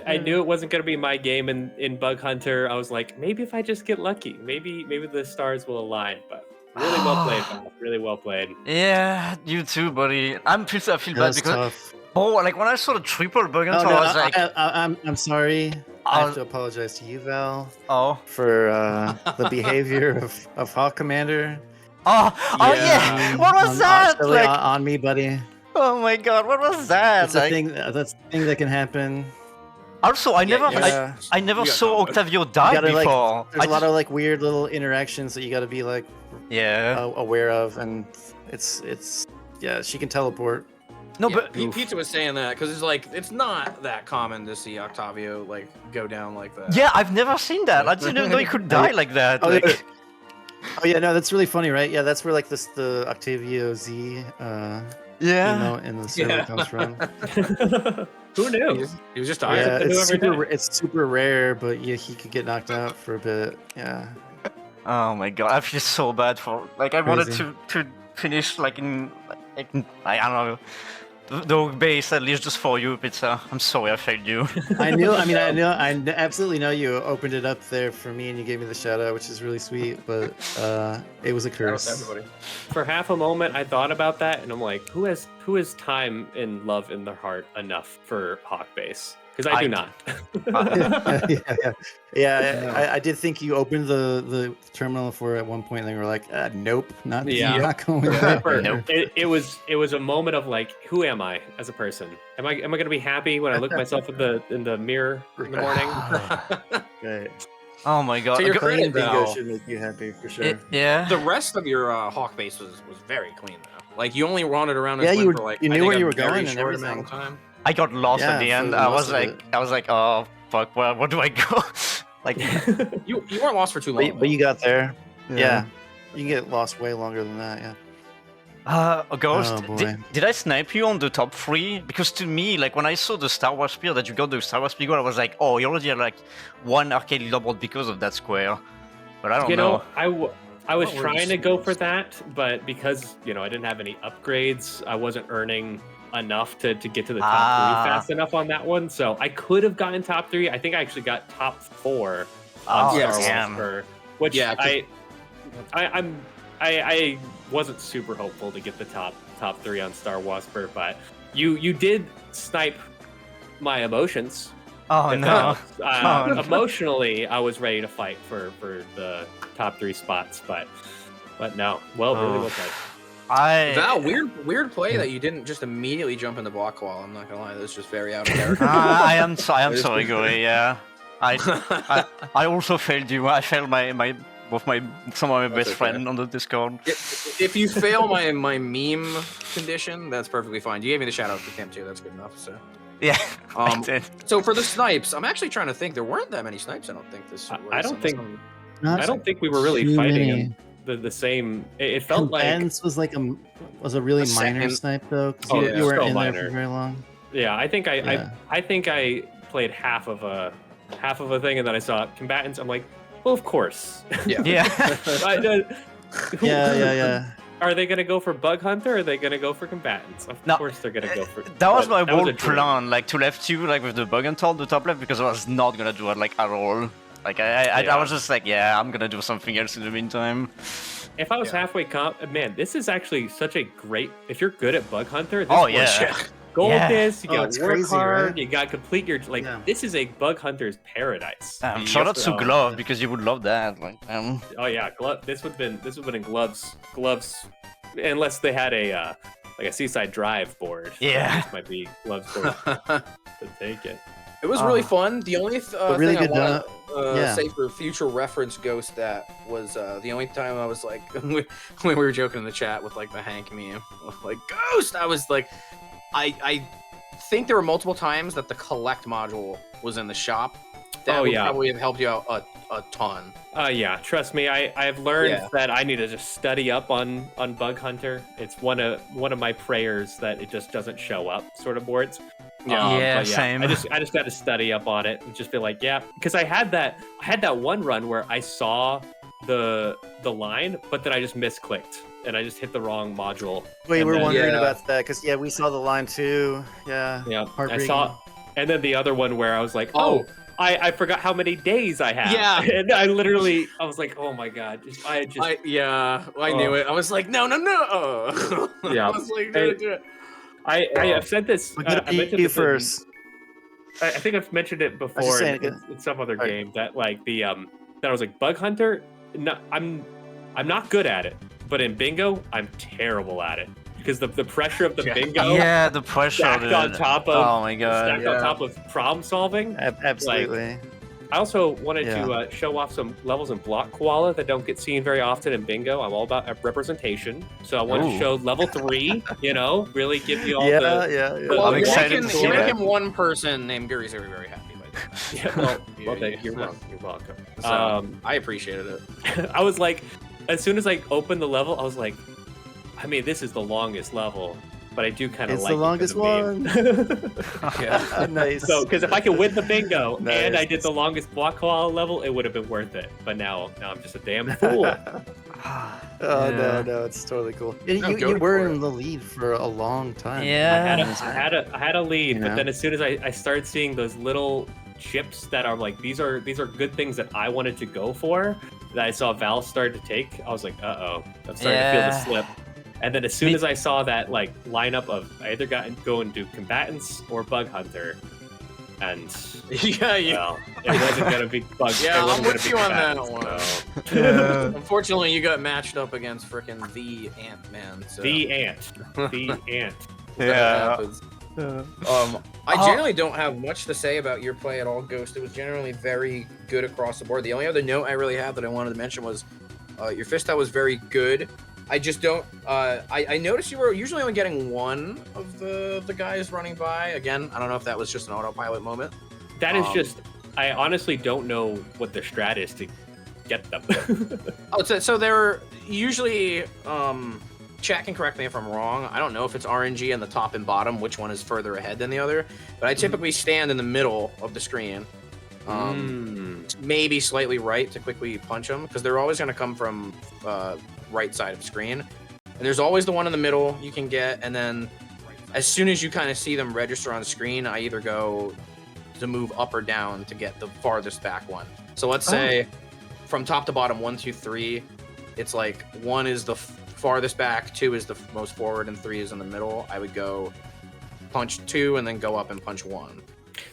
I knew it wasn't going to be my game in Bug Hunter. I was like, maybe if I just get lucky, maybe the stars will align. But really well played, Val. Really well played. Yeah, you too, buddy. I feel That bad was because tough. like when I saw the triple bug Oh, hunter, no, I was like, I'm sorry. I I have was- to apologize to you, Val, oh, for the behavior of Hawk Commander. yeah. What was on, that? silly Like, on me, buddy. oh my god, what was that? That's Like, a thing. That's a thing that can happen. also, I never, yeah. I never You got saw combo. Octavio die gotta, like, before. There's I a lot just- of like weird little interactions that you got to be like yeah. aware of, and it's yeah. She can teleport. No, Yeah, but Pizza was saying that because it's not that common to see Octavio like go down like that. yeah, I've never seen that. I didn't know he could die like that. Oh, Like, yeah. Oh yeah, no, that's really funny, right? Yeah, that's where like the Octavio Z yeah. emote in the server Yeah. comes from. Who He knew? was just Yeah, tired. something new every day. it's super rare, but yeah, he could get knocked out for a bit. Yeah. Oh my god, I feel so bad for like I wanted Crazy. to finish like in I don't know the oak base at least just for you, Pizza. I'm sorry I failed you. I absolutely know you opened it up there for me, and you gave me the shout out, which is really sweet. But it was a That curse. was everybody. For half a moment, I thought about that, and I'm like, who has time and love in their heart enough for Hawk Base? Because I do not. yeah. I did think you opened the terminal for it at one point, and then you were like, nope, not Yeah. not going there. Nope. It was a moment of like, who am I as a person? Am I gonna be happy when I look at myself in the mirror in the morning? Great. Oh my god. So you're Go- clean. Clean bingo Val. should make you happy for sure. yeah. The rest of your Hawk base was very clean though. Like you only wandered around Yeah, and you for were- like you I knew think where a you were very going and short amount everything. of time. I got lost Yeah, at the for end. the I most was of like it. oh fuck, where do I go? Like You weren't lost for too long. But you got there. Yeah. You can get lost way longer than that. Yeah. Ghost, Oh, boy. did I snipe you on the top 3? Because to me, like when I saw the Star Wars spear that you got the Star Wars spear, I was like, oh, you already had like one arcade leaderboard because of that square. But I don't You know. know, I was What were trying you to go for that, but because I didn't have any upgrades, I wasn't earning enough to get to the top Ah. 3 fast enough on that one. So I could have gotten top 3. I think I actually got top 4 on Oh, Star Wars damn. for which Yeah, 'cause- I wasn't super hopeful to get the top 3 on Star Whisper, but you did snipe my emotions. Oh if no. that helps. Oh, no. Emotionally, I was ready to fight for the top 3 spots, but no. Well, really Oh. well played. Val, weird play that you didn't just immediately jump into block wall. I'm not gonna lie, that's just very out of character. I am sorry, Gory. Yeah, I also failed you. I failed some of my best okay. friend on the Discord. If you fail my meme condition, that's perfectly fine. You gave me the shout out for Camp 2, that's good enough. So Yeah, I um, did. so for the snipes, I'm actually trying to think. There weren't that many snipes. I don't think this. I don't think- Not I don't think we were really too fighting many. in the same. It felt like Combatants was like was a really A minor second- snipe though, 'cause Oh, you, yeah, you weren't still in there minor. for very long. yeah. I think Yeah. I think I played half of a thing, and then I saw combatants. I'm like, well, of course. Yeah. Yeah. who- Yeah. are they gonna go for bug hunter or are they gonna go for combatants? Of No, course they're gonna go for. That was my but that was whole a dream. plan, like to left you like with the bug hunter on the top left because I was not gonna do it like at all. Like I Yeah. was just like, yeah, I'm gonna do something else in the meantime. If I was halfway man, this is actually such a great. If you're good at bug hunter, this Oh was yeah. gold Yeah. disc. You Oh, got it's work crazy, hard. right? You got complete your like. Yeah. This is a bug hunter's paradise. Shout out to So- Glove because you would love that. Like, Oh yeah, this would have been in gloves, unless they had a like a Seaside Drive board. Yeah. This might be gloves board to take it. It was really fun. The only really thing I good, want to yeah. say for future reference, Ghost, that was the only time I was like, when we were joking in the chat with like the Hank meme, like Ghost, I was like, I think there were multiple times that the collect module was in the shop. That Oh, would yeah. probably have helped you out a ton. Yeah, trust me, I've learned Yeah. that I need to just study up on bug hunter. It's one of my prayers that it just doesn't show up sort of boards. Yeah, but same. I just got to study up on it and just be like, yeah, because I had that one run where I saw the line, but then I just misclicked and I just hit the wrong module. We And were then- wondering Yeah. about that because we saw the line too. Yeah. Yeah, I Heartbreaking. saw, and then the other one where I was like, oh, I forgot how many days I have. Yeah. And I was like, oh my god, I knew it. I was like, no. Yeah. I was like, Hey, do it. I've said this. We're I gonna mentioned beat you this in- first. I think I've mentioned it before saying, in some other Alright. game that like that I was like bug hunter. No, I'm not good at it, but in bingo I'm terrible at it because the pressure of the bingo yeah, the pressure. stacked Dude. on top of Oh my god. stacked on top of problem solving. Absolutely. I also wanted Yeah. to show off some levels in Block Koala that don't get seen very often in bingo. I'm all about representation, so I wanted to Ooh. show level 3. Really give you all Yeah, the yeah. Well, I'm you're excited making, to see you're that. making one person named Gary's very, very happy by that. yeah, well, thank you. You're welcome. So, I appreciated it. I was like, as soon as I opened the level, I was like, I mean, this is the longest level, but I do kind of It's like the longest one. Yeah. Nice. So, because if I could win the bingo Nice. and I did the longest block koala level, it would have been worth it. But now I'm just a damn fool. Oh Yeah. no, it's totally cool. And No, you go you were for it. in the lead for a long time. Yeah. I had a lead, You but know? then as soon as I started seeing those little chips that are like these are good things that I wanted to go for, that I saw Val start to take, I was like, I'm starting to feel the Yeah. slip. And then as soon as I saw that like lineup of I either go and do combatants or bug hunter, and well, it wasn't gonna be bug. Yeah, it wasn't I'm gonna with be you on that combatants, one. Unfortunately, you got matched up against frickin' the Ant-Man. So So. The ant, the ant. that Yeah. happens. I Oh. generally don't have much to say about your play at all, Ghost. It was generally very good across the board. The only other note I really have that I wanted to mention was your fist was very good. I just don't. I noticed you were usually only getting one of the guys running by. Again, I don't know if that was just an autopilot moment. That is just. I honestly don't know what the strat is to get them. Oh, so they're usually. Chat can correct me if I'm wrong. I don't know if it's RNG in the top and bottom, which one is further ahead than the other. But I typically stand in the middle of the screen. Maybe slightly right to quickly punch them, because they're always going to come from right side of screen. And there's always the one in the middle you can get, and then as soon as you kind of see them register on screen, I either go to move up or down to get the farthest back one. So let's say from top to bottom, 1, 2, 3, it's like 1 is the farthest back, 2 is the most forward, and 3 is in the middle. I would go punch 2 and then go up and punch 1.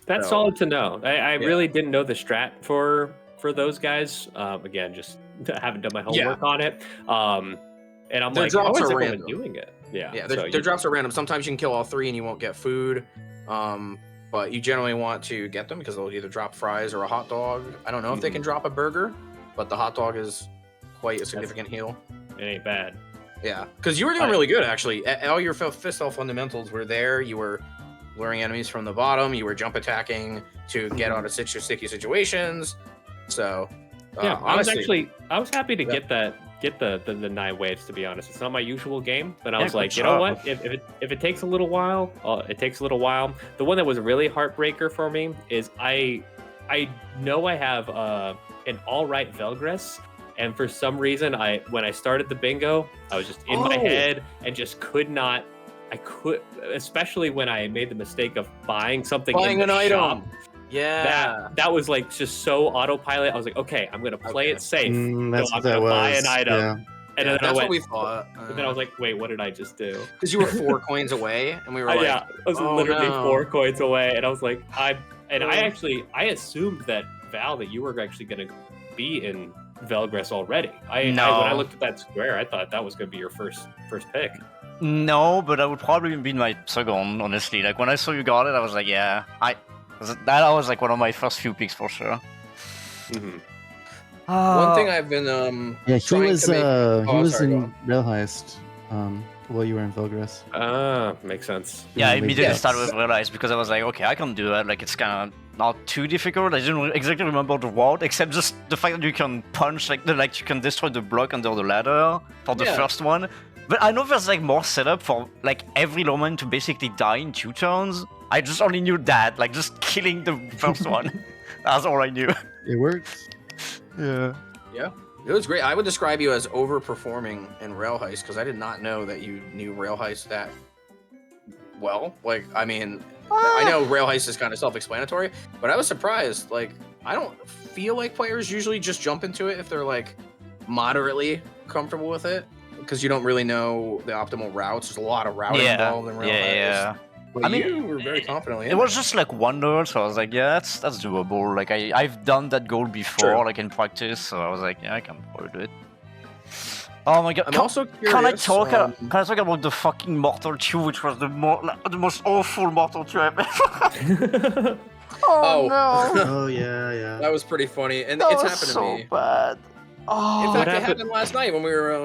That's So- solid to know. I really didn't know the strat for those guys. Again, just haven't done my homework on it. And I'm Their like, drops how is are everyone random. doing it? Yeah, Yeah, so their drops are random. Sometimes you can kill all 3 and you won't get food. But you generally want to get them because they'll either drop fries or a hot dog. I don't know if they can drop a burger, but the hot dog is quite a significant heal. it ain't bad. Yeah, because you were doing really good, actually. All your fist fundamentals were there. You were luring enemies from the bottom. You were jump attacking to get out of sticky situations. So, Yeah, honestly, I was happy to get the 9 waves, to be honest. It's not my usual game, but I was like, you know what? If it takes a little while, it takes a little while. The one that was a really heartbreaker for me is I know I have an all right Velgress, and for some reason, when I started the bingo, I was just in my head and just could not. I could, especially when I made the mistake of buying something in the shop. Yeah. That was like just so autopilot. I was like, okay, I'm gonna play it safe. That's so what I'm that gonna buy was. an item. Yeah. And then that's what we thought. But then I was like, wait, what did I just do? Because you were 4 coins away, and we were like, yeah, I was oh, literally no. 4 coins away, and I was like, I assumed that Val, that you were actually gonna be in Velgress already. When I looked at that square, I thought that was gonna be your first pick. No, but I would probably be my second, honestly. Like, when I saw you got it, I was like, yeah. That was like one of my first few picks for sure. Mm-hmm. One thing I've been Yeah, he trying was to make... he was sorry, go in on. Rail Heist while you were in Velgress. Makes sense. Yeah, I Yeah, immediately yes. started with Realize because I was like, okay, I can do that. Like, it's kind of not too difficult. I didn't exactly remember the word, except just the fact that you can punch, like you can destroy the block under the ladder for the first one. But I know there's like more setup for like every lawman to basically die in 2 turns. I just only knew that, like just killing the first one. That's all I knew. It works. Yeah. Yeah, it was great. I would describe you as overperforming in Rail Heist because I did not know that you knew Rail Heist that well. Like, I mean, I know Rail Heist is kind of self-explanatory, but I was surprised. Like, I don't feel like players usually just jump into it if they're like moderately comfortable with it because you don't really know the optimal routes. There's a lot of routing involved in Rail Heist. Yeah. But I mean, you were very confidently in it was just like 1 node, so I was like, yeah, that's doable. Like I've done that goal before, like in practice, so I was like, yeah, I can probably do it. Oh my god! I'm also curious. Can I talk about the fucking Mortal 2, which was the most awful Mortal 2 I've ever. Oh. No! Oh yeah. That was pretty funny, and That it's was happened so to me. bad. Oh. In fact, it happened last night when we were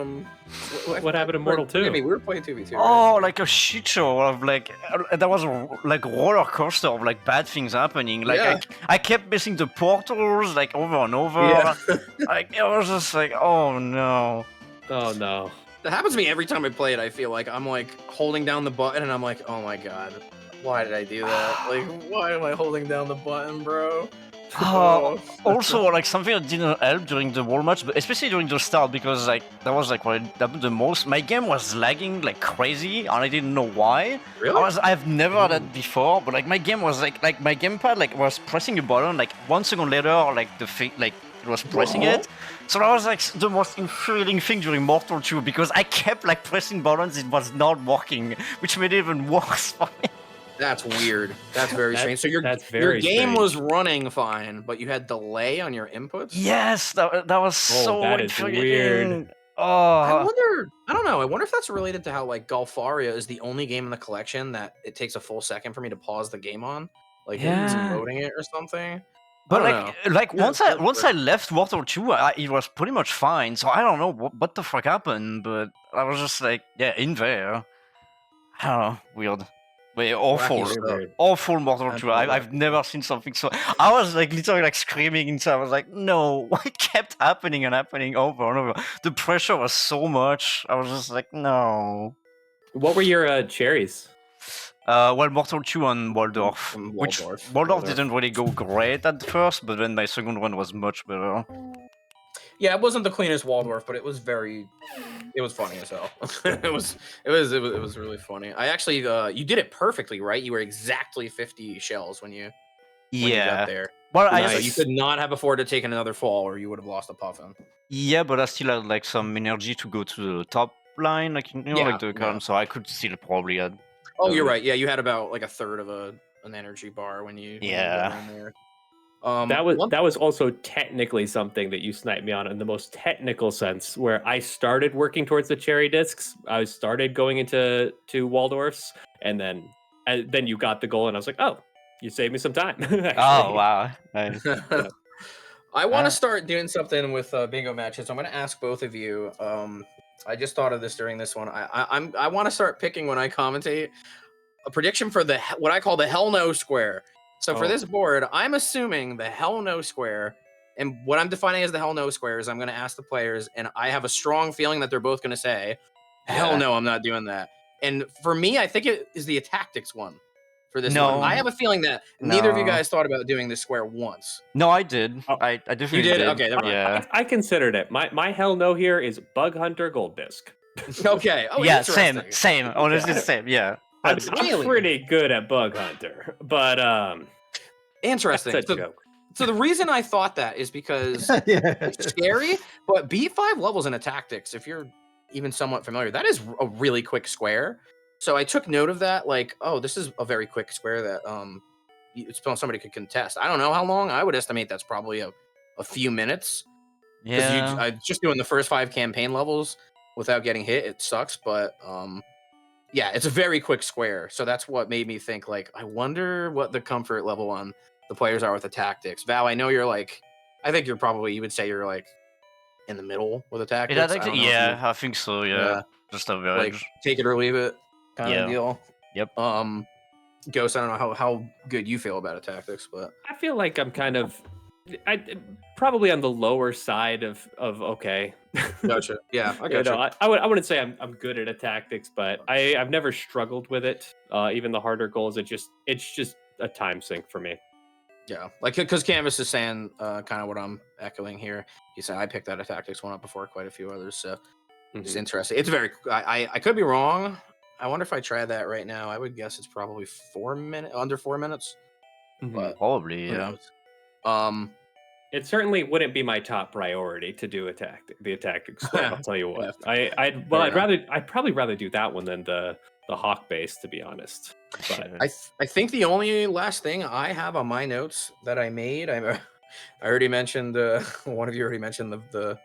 What happened to Mortal 2? We were playing 2v2. Oh, like a shit show of like that was a like roller coaster of like bad things happening. Like I kept missing the portals like over and over. Yeah. Like it was just like, oh no. Oh no. That happens to me every time I play it. I feel like I'm like holding down the button and I'm like, oh my god, why did I do that? Like, why am I holding down the button, bro? Also, like something that didn't help during the wall match, but especially during the start, because like that was like what happened the most. My game was lagging like crazy, and I didn't know why. Really? I've never had that before, but like my game was like my gamepad like was pressing a button like 1 second later, like it was pressing it. So that was like the most infuriating thing during Mortal 2 because I kept like pressing buttons, it was not working, which made it even worse for me. That's weird. That's very strange. So your game strange. was running fine, but you had delay on your inputs? Yes, that was so that is infuriating. weird. I don't know. I wonder if that's related to how like Golfaria is the only game in the collection that it takes a full second for me to pause the game on. Like it's loading it or something. But once I left Mortal 2, it was pretty much fine. So I don't know what the fuck happened, but I was just like, yeah, in there. I don't know, weird. Wait, awful Mortal 2. I've never seen something so. I was like literally like screaming inside. I was like, no, what kept happening and happening over and over? The pressure was so much. I was just like, no. What were your cherries? Well, Mortal 2 and Waldorf. Which Waldorf didn't really go great at first, but then my second one was much better. Yeah, it wasn't the cleanest Waldorf, but it was funny as hell. it was really funny. I actually, you did it perfectly, right? You were exactly 50 shells when you got there. Well, you could not have afforded to take another fall, or you would have lost a puffin. Yeah, but I still had like some energy to go to the top line, like like the column, so I could still probably add. Oh, you're right. Yeah, you had about like a third of an energy bar when you got in there. That was also technically something that you sniped me on in the most technical sense, where I started working towards the cherry discs. I started going into Waldorfs, and then you got the goal, and I was like, oh, you saved me some time. Oh wow! I want to start doing something with bingo matches. I'm going to ask both of you. I just thought of this during this one. I want to start picking when I commentate a prediction for what I call the hell no square. So for this board, I'm assuming the hell no square, and what I'm defining as the hell no square is I'm going to ask the players, and I have a strong feeling that they're both going to say, hell no, I'm not doing that. And for me, I think it is the tactics one. for this. No. I have a feeling that neither of you No. guys thought about doing this square once. No, I did. Oh. I definitely did? Okay, never mind. Yeah. I considered it. My hell no here is Bug Hunter Gold Disc. Okay. Oh, Yeah, interesting. same. Honestly, same. Yeah. I'm Really? pretty good at Bug Hunter, but Interesting. that's a joke. So the reason I thought that is because Yeah. it's scary, but B5 levels in a tactics, if you're even somewhat familiar, that is a really quick square. So I took note of that, like, oh, this is a very quick square that somebody could contest. I don't know how long. I would estimate that's probably a few minutes. Yeah. I just doing the first 5 campaign levels without getting hit, it sucks. But yeah, it's a very quick square. So that's what made me think, like, I wonder what the comfort level on the players are with the tactics. Val, I know you're like, I think you would say you're like in the middle with the tactics. I don't know if I think so. Yeah. Yeah. Just a like average. take it or leave it kind Yeah. of deal. Yep. Ghost, I don't know how good you feel about a tactics, but I feel like I'm kind of, probably on the lower side of okay. gotcha. Yeah, I You gotcha. know, I wouldn't say I'm good at a tactics, but I've never struggled with it. Even the harder goals, it's just a time sink for me. Yeah, like because Canvas is saying kind of what I'm echoing here. He said I picked that a tactics one up before quite a few others, so it's interesting. It's very. I could be wrong. I wonder if I try that right now. I would guess it's probably under 4 minutes. But Probably. who Yeah. knows? It certainly wouldn't be my top priority to do the tactics squad, I'll tell you what. I'd probably rather do that one than the Hawk base, to be honest. But I think the only last thing I have on my notes that I made, I already mentioned one of you already mentioned the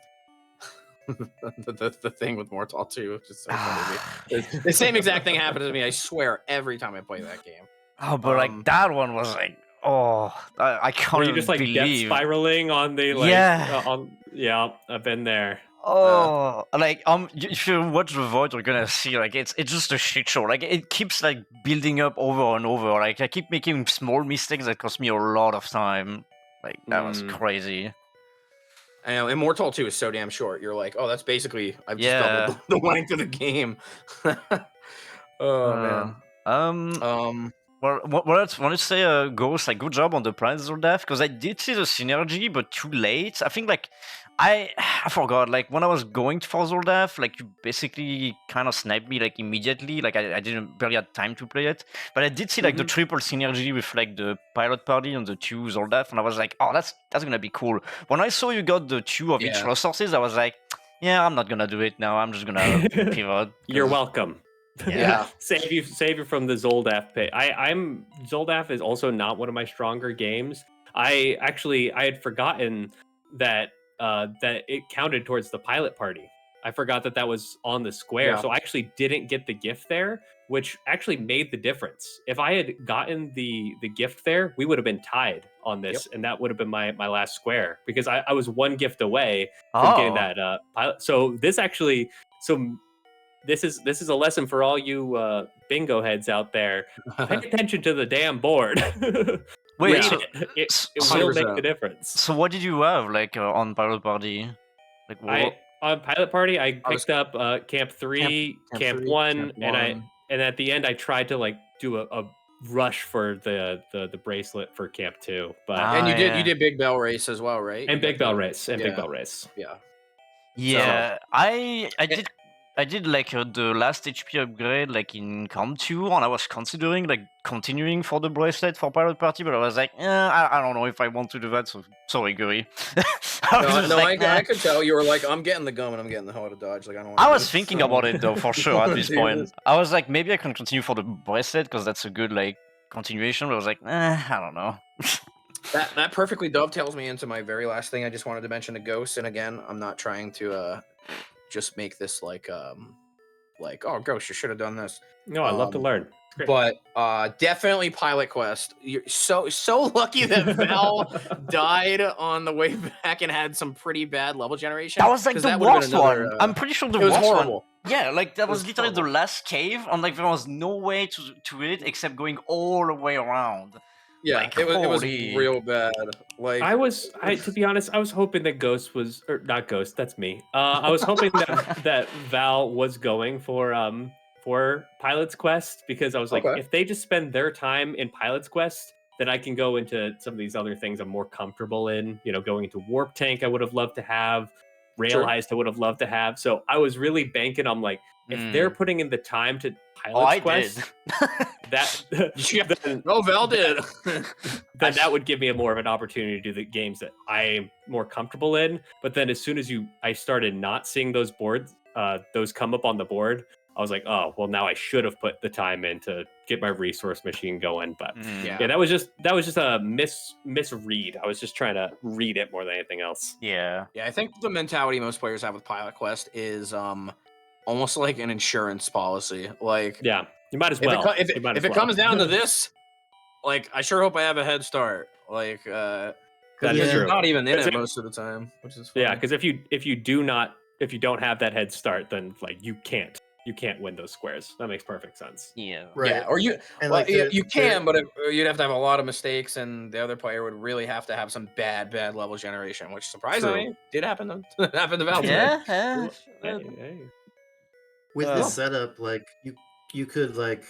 the thing with Mortal 2, which is so funny to me. The same exact thing happened to me, I swear, every time I play that game. Oh, but like that one was like, I can't were you even just like believe. death spiraling on the like? Yeah. Yeah, I've been there. Oh, like if you watch the void, you're gonna see like it's just a shit show. Like it keeps like building up over and over. Like I keep making small mistakes that cost me a lot of time. Like that was crazy. I know Immortal 2 is so damn short. You're like, oh, that's basically I've just doubled the length of the game. Oh man. Well, what I say, Ghost, like, good job on the Planet Zoldath, because I did see the synergy, but too late. I think, like, I forgot, like, when I was going for Zoldath, like, you basically kind of sniped me, like, immediately. Like, I didn't barely had time to play it. But I did see, like, the triple synergy with, like, the pilot party and the 2 Zoldath, and I was like, oh, that's gonna be cool. When I saw you got the 2 of each resources, I was like, yeah, I'm not gonna do it now. I'm just gonna pivot. You're welcome. Yeah. save you from the Zoldath pit. I'm Zoldath is also not one of my stronger games. I had forgotten that that it counted towards the pilot party. I forgot that was on the square, so I actually didn't get the gift there, which actually made the difference. If I had gotten the gift there, we would have been tied on this, and that would have been my last square, because I was one gift away from getting that pilot. So this actually, this is a lesson for all you bingo heads out there. Pay attention to the damn board. Wait, Read so, it will make the difference. So what did you have, like, on Pilot Party? Like, on Pilot Party, I picked up Camp 3, Camp 1, and at the end I tried to like do a rush for the bracelet for Camp 2. But and you did Big Bell Race as well, right? And Big Bell Race. Big Bell Race. Yeah. Yeah, so, I did like the last HP upgrade like in Camp 2, and I was considering like continuing for the bracelet for Pirate Party, but I was like, I don't know if I want to do that. So sorry, Guri. I could tell you were like, I'm getting the gum and I'm getting the hell to dodge. Like I don't. I was thinking about it though, for sure. At this point, I was like, maybe I can continue for the bracelet because that's a good like continuation. But I was like, I don't know. That perfectly dovetails me into my very last thing I just wanted to mention, the Ghost. And again, I'm not trying to just make this like oh, Ghost, you should have done this. No, I love to learn. But definitely Pilot Quest. You're so lucky that Val died on the way back and had some pretty bad level generation. That was like the worst one. I'm pretty sure the worst horrible. one. Yeah, like that was literally the last cave, and like there was no way to it except going all the way around. Yeah, like, it was real bad. Like to be honest, I was hoping that Ghost was, or not Ghost, that's me. I was hoping that Val was going for for Pilot's Quest because I was like, Okay. if they just spend their time in Pilot's Quest, then I can go into some of these other things I'm more comfortable in. You know, going into Warp Tank, I would have loved to have. Rail Sure. Heist, I would have loved to have. So I was really banking on like, if they're putting in the time to Pilot's I Quest, did. then, Oh, Val did. then that would give me a more of an opportunity to do the games that I'm more comfortable in. But then as soon as I started not seeing those boards, those come up on the board, I was like, oh, well, now I should have put the time in to get my resource machine going. But yeah, that was just a misread. I was just trying to read it more than anything else. Yeah. Yeah, I think the mentality most players have with Pilot Quest is almost like an insurance policy. Like, yeah, you might as well. If it comes down to this, like, I sure hope I have a head start. Like, that because is true. not even in it most of the time, which is funny. Yeah, because if you don't have that head start, then like you can't win those squares. That makes perfect sense. Yeah. Right. Yeah, or you And well, like you can, but you'd have to have a lot of mistakes, and the other player would really have to have some bad level generation, which surprisingly did happen to Val. Yeah. Hey. with this setup, like you could like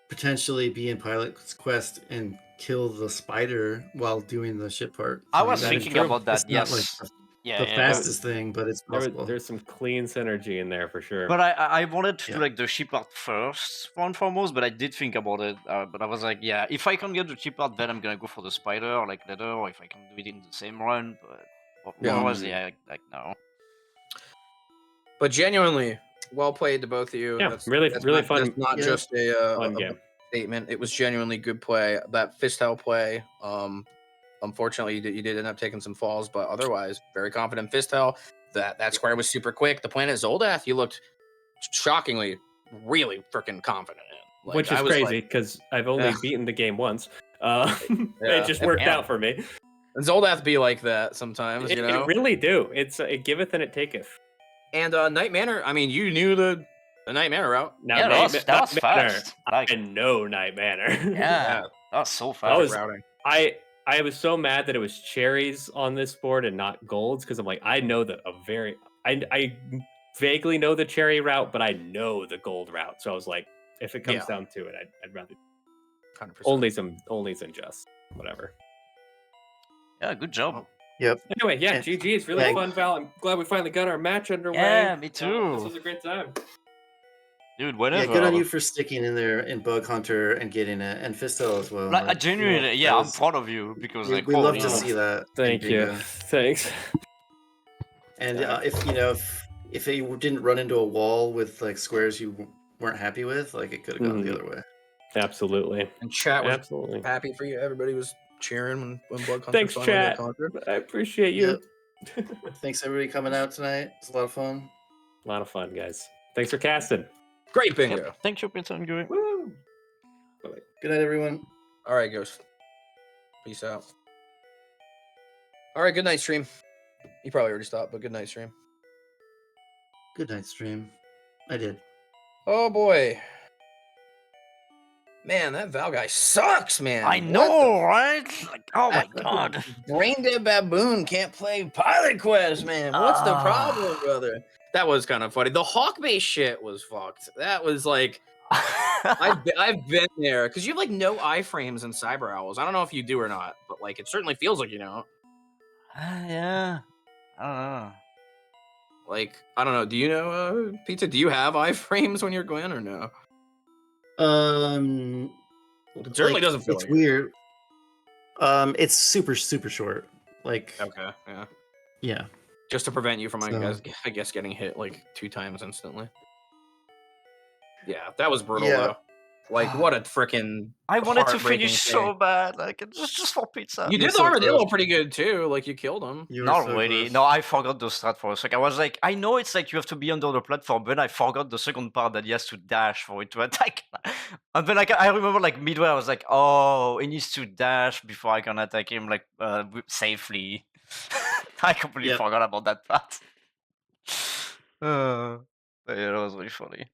potentially be in Pilot's Quest and kill the spider while doing the ship part. I was that is thinking true. about that. It's not, Yes. like, Yeah. the fastest thing, but it's possible. There's some clean synergy in there for sure. But I wanted to do Yeah. like the ship art first, for and foremost, but I did think about it. But I was like, yeah, if I can get the ship art, then I'm gonna go for the spider like later, or if I can do it in the same run. But otherwise, yeah, like no. But genuinely, well played to both of you. Yeah, really fun. That's not Yeah. just Fun a game. statement. It was genuinely good play. That Fistel play. Unfortunately, you did end up taking some falls, but otherwise, very confident Fistel. That square was super quick. The planet Zoldath, you looked shockingly, really freaking confident in. Like, Which is crazy because I've only beaten the game once. It just worked out for me. And Zoldath be like that sometimes, you know. It really do. It's it giveth and it taketh. And Night Manor. I mean, you knew the Night Manor route. Now, Yeah, that was Night Manor, fast. Like, I know Night Manor. yeah, that was so fast. Routing. I was so mad that it was cherries on this board and not golds because I'm like, I know that I vaguely know the cherry route, but I know the gold route. So I was like, if it comes down to it, I'd rather 100%. only some just whatever. Yeah, good job. Yep. Anyway, yeah, And- GG. It's really fun, Val. I'm glad we finally got our match underway. Yeah, me too. This was a great time. Dude, Yeah, whatever. good on you for sticking in there in Bug Hunter and getting it, and Fistel as well. Like, Like, genuinely, you know, I'm that proud of you because was- like we love holy to hell. see that. Thank in you. Giga. Thanks. And if you didn't run into a wall with like squares you weren't happy with, like it could have gone the other way. Absolutely. And chat was Absolutely. happy for you. Everybody was cheering when Blood Hunter Thanks, finally got chat. conquered. I appreciate you. Thanks everybody coming out tonight. It's a lot of fun. A lot of fun, guys. Thanks for casting. Great bingo. Yep. Thank you, Peter and Gary. Woo! Good night, everyone. All right, Ghost. Peace out. All right, good night, stream. You probably already stopped, but good night, stream. Good night, stream. I did. Oh boy. Man, that Val guy sucks, man. I know, right? Like, oh my god. Brain dead baboon can't play Pilot Quest, man. What's the problem, brother? That was kind of funny. The Hawk base shit was fucked. That was like, I've been there because you have like no iframes in Cyber Owls. I don't know if you do or not, but like it certainly feels like you know. Yeah. I don't know. Like I don't know. Do you know, Pizza? Do you have iframes when you're Gwen or no? It certainly doesn't feel it's like weird. It's super short. Like Okay, yeah. yeah. Just to prevent you from, So- I guess, getting hit like 2 times instantly. Yeah, that was brutal Yeah. though. Like, what a freaking. I wanted to heartbreaking finish thing. so bad, like just for pizza. You You're did the so armadillo close. pretty good too. Like, you killed him. You were Not so really. close. No, I forgot the strat for a sec. I was like, I know it's like you have to be under the platform, but I forgot the second part that he has to dash for it to attack. And then like I remember like midway, I was like, oh, he needs to dash before I can attack him like safely. I completely Yep. forgot about that part. But yeah, that was really funny.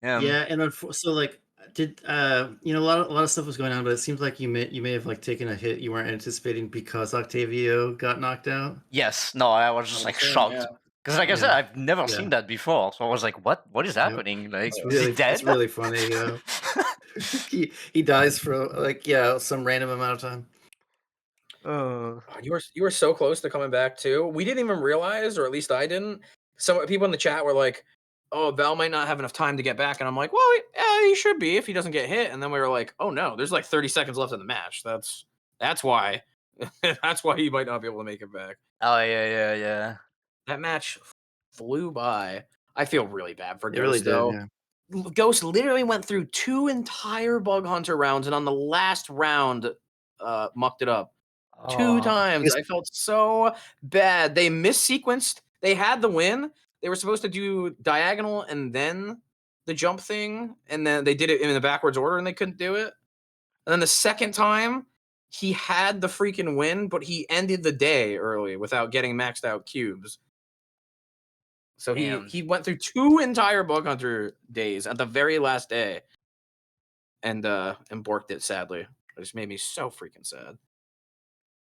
Yeah, and so like did a lot of stuff was going on, but it seems like you may have like taken a hit you weren't anticipating because Octavio got knocked out. Yes. No, I was just like Understand, shocked Because like I said, I've never Yeah. seen that before. So I was like, what is happening? Like, is he dead? It's really funny. He dies for like some random amount of time. Oh, you were so close to coming back too. We didn't even realize, or at least I didn't. Some people in the chat were like, "Oh, Val might not have enough time to get back," and I'm like, "Well, yeah, he should be if he doesn't get hit." And then we were like, "Oh no, there's like 30 seconds left in the match. That's why, that's why he might not be able to make it back." Oh yeah. That match flew by. I feel really bad for It really Ghost did. though. Yeah. Ghost literally went through 2 entire Bug Hunter rounds, and on the last round, mucked it up. 2 Oh. times. I felt so bad. They missequenced. They had the win. They were supposed to do diagonal and then the jump thing, and then they did it in the backwards order, and they couldn't do it. And then the second time, he had the freaking win, but he ended the day early without getting maxed out cubes. So Damn. he went through 2 entire Bug Hunter days at the very last day, and borked it sadly. It just made me so freaking sad.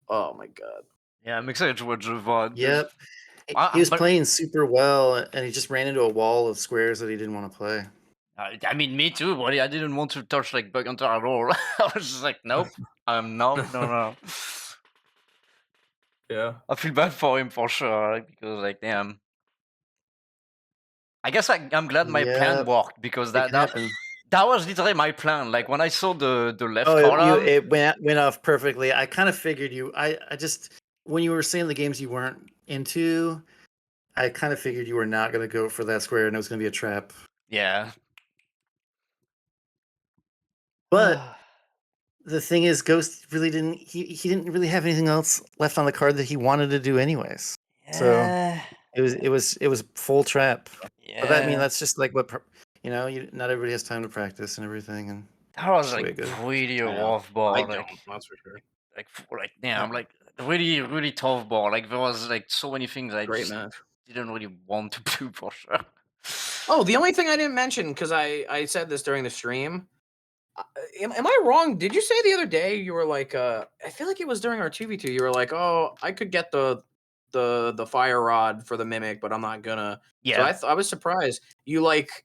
Oh my god. Yeah, I'm excited to watch the VOD. Yep. He was playing super well, and he just ran into a wall of squares that he didn't want to play. I mean, me too, buddy. I didn't want to touch like Bug Hunter at all. I was just like, nope. No. Yeah. I feel bad for him for sure, like, because like, damn. I guess I'm glad my plan worked because that was literally my plan. Like when I saw the left column, it went off perfectly. I kind of figured you. I just when you were saying the games you weren't into, I kind of figured you were not going to go for that square, and it was going to be a trap. Yeah. But the thing is, Ghost really didn't. He didn't really have anything else left on the card that he wanted to do, anyways. Yeah. So it was full trap. Yeah. But I mean, that's just like what not everybody has time to practice and everything, and that was like really rough ball. I like, don't, that's for sure. Like damn, like really tough ball. Like there was like so many things I Great just match. didn't really want to do for sure. Oh, the only thing I didn't mention, because I said this during the stream. Am I wrong? Did you say the other day you were like, I feel like it was during our 2v2, you were like, oh, I could get the fire rod for the mimic, but I'm not gonna. Yeah. So I was surprised. You like,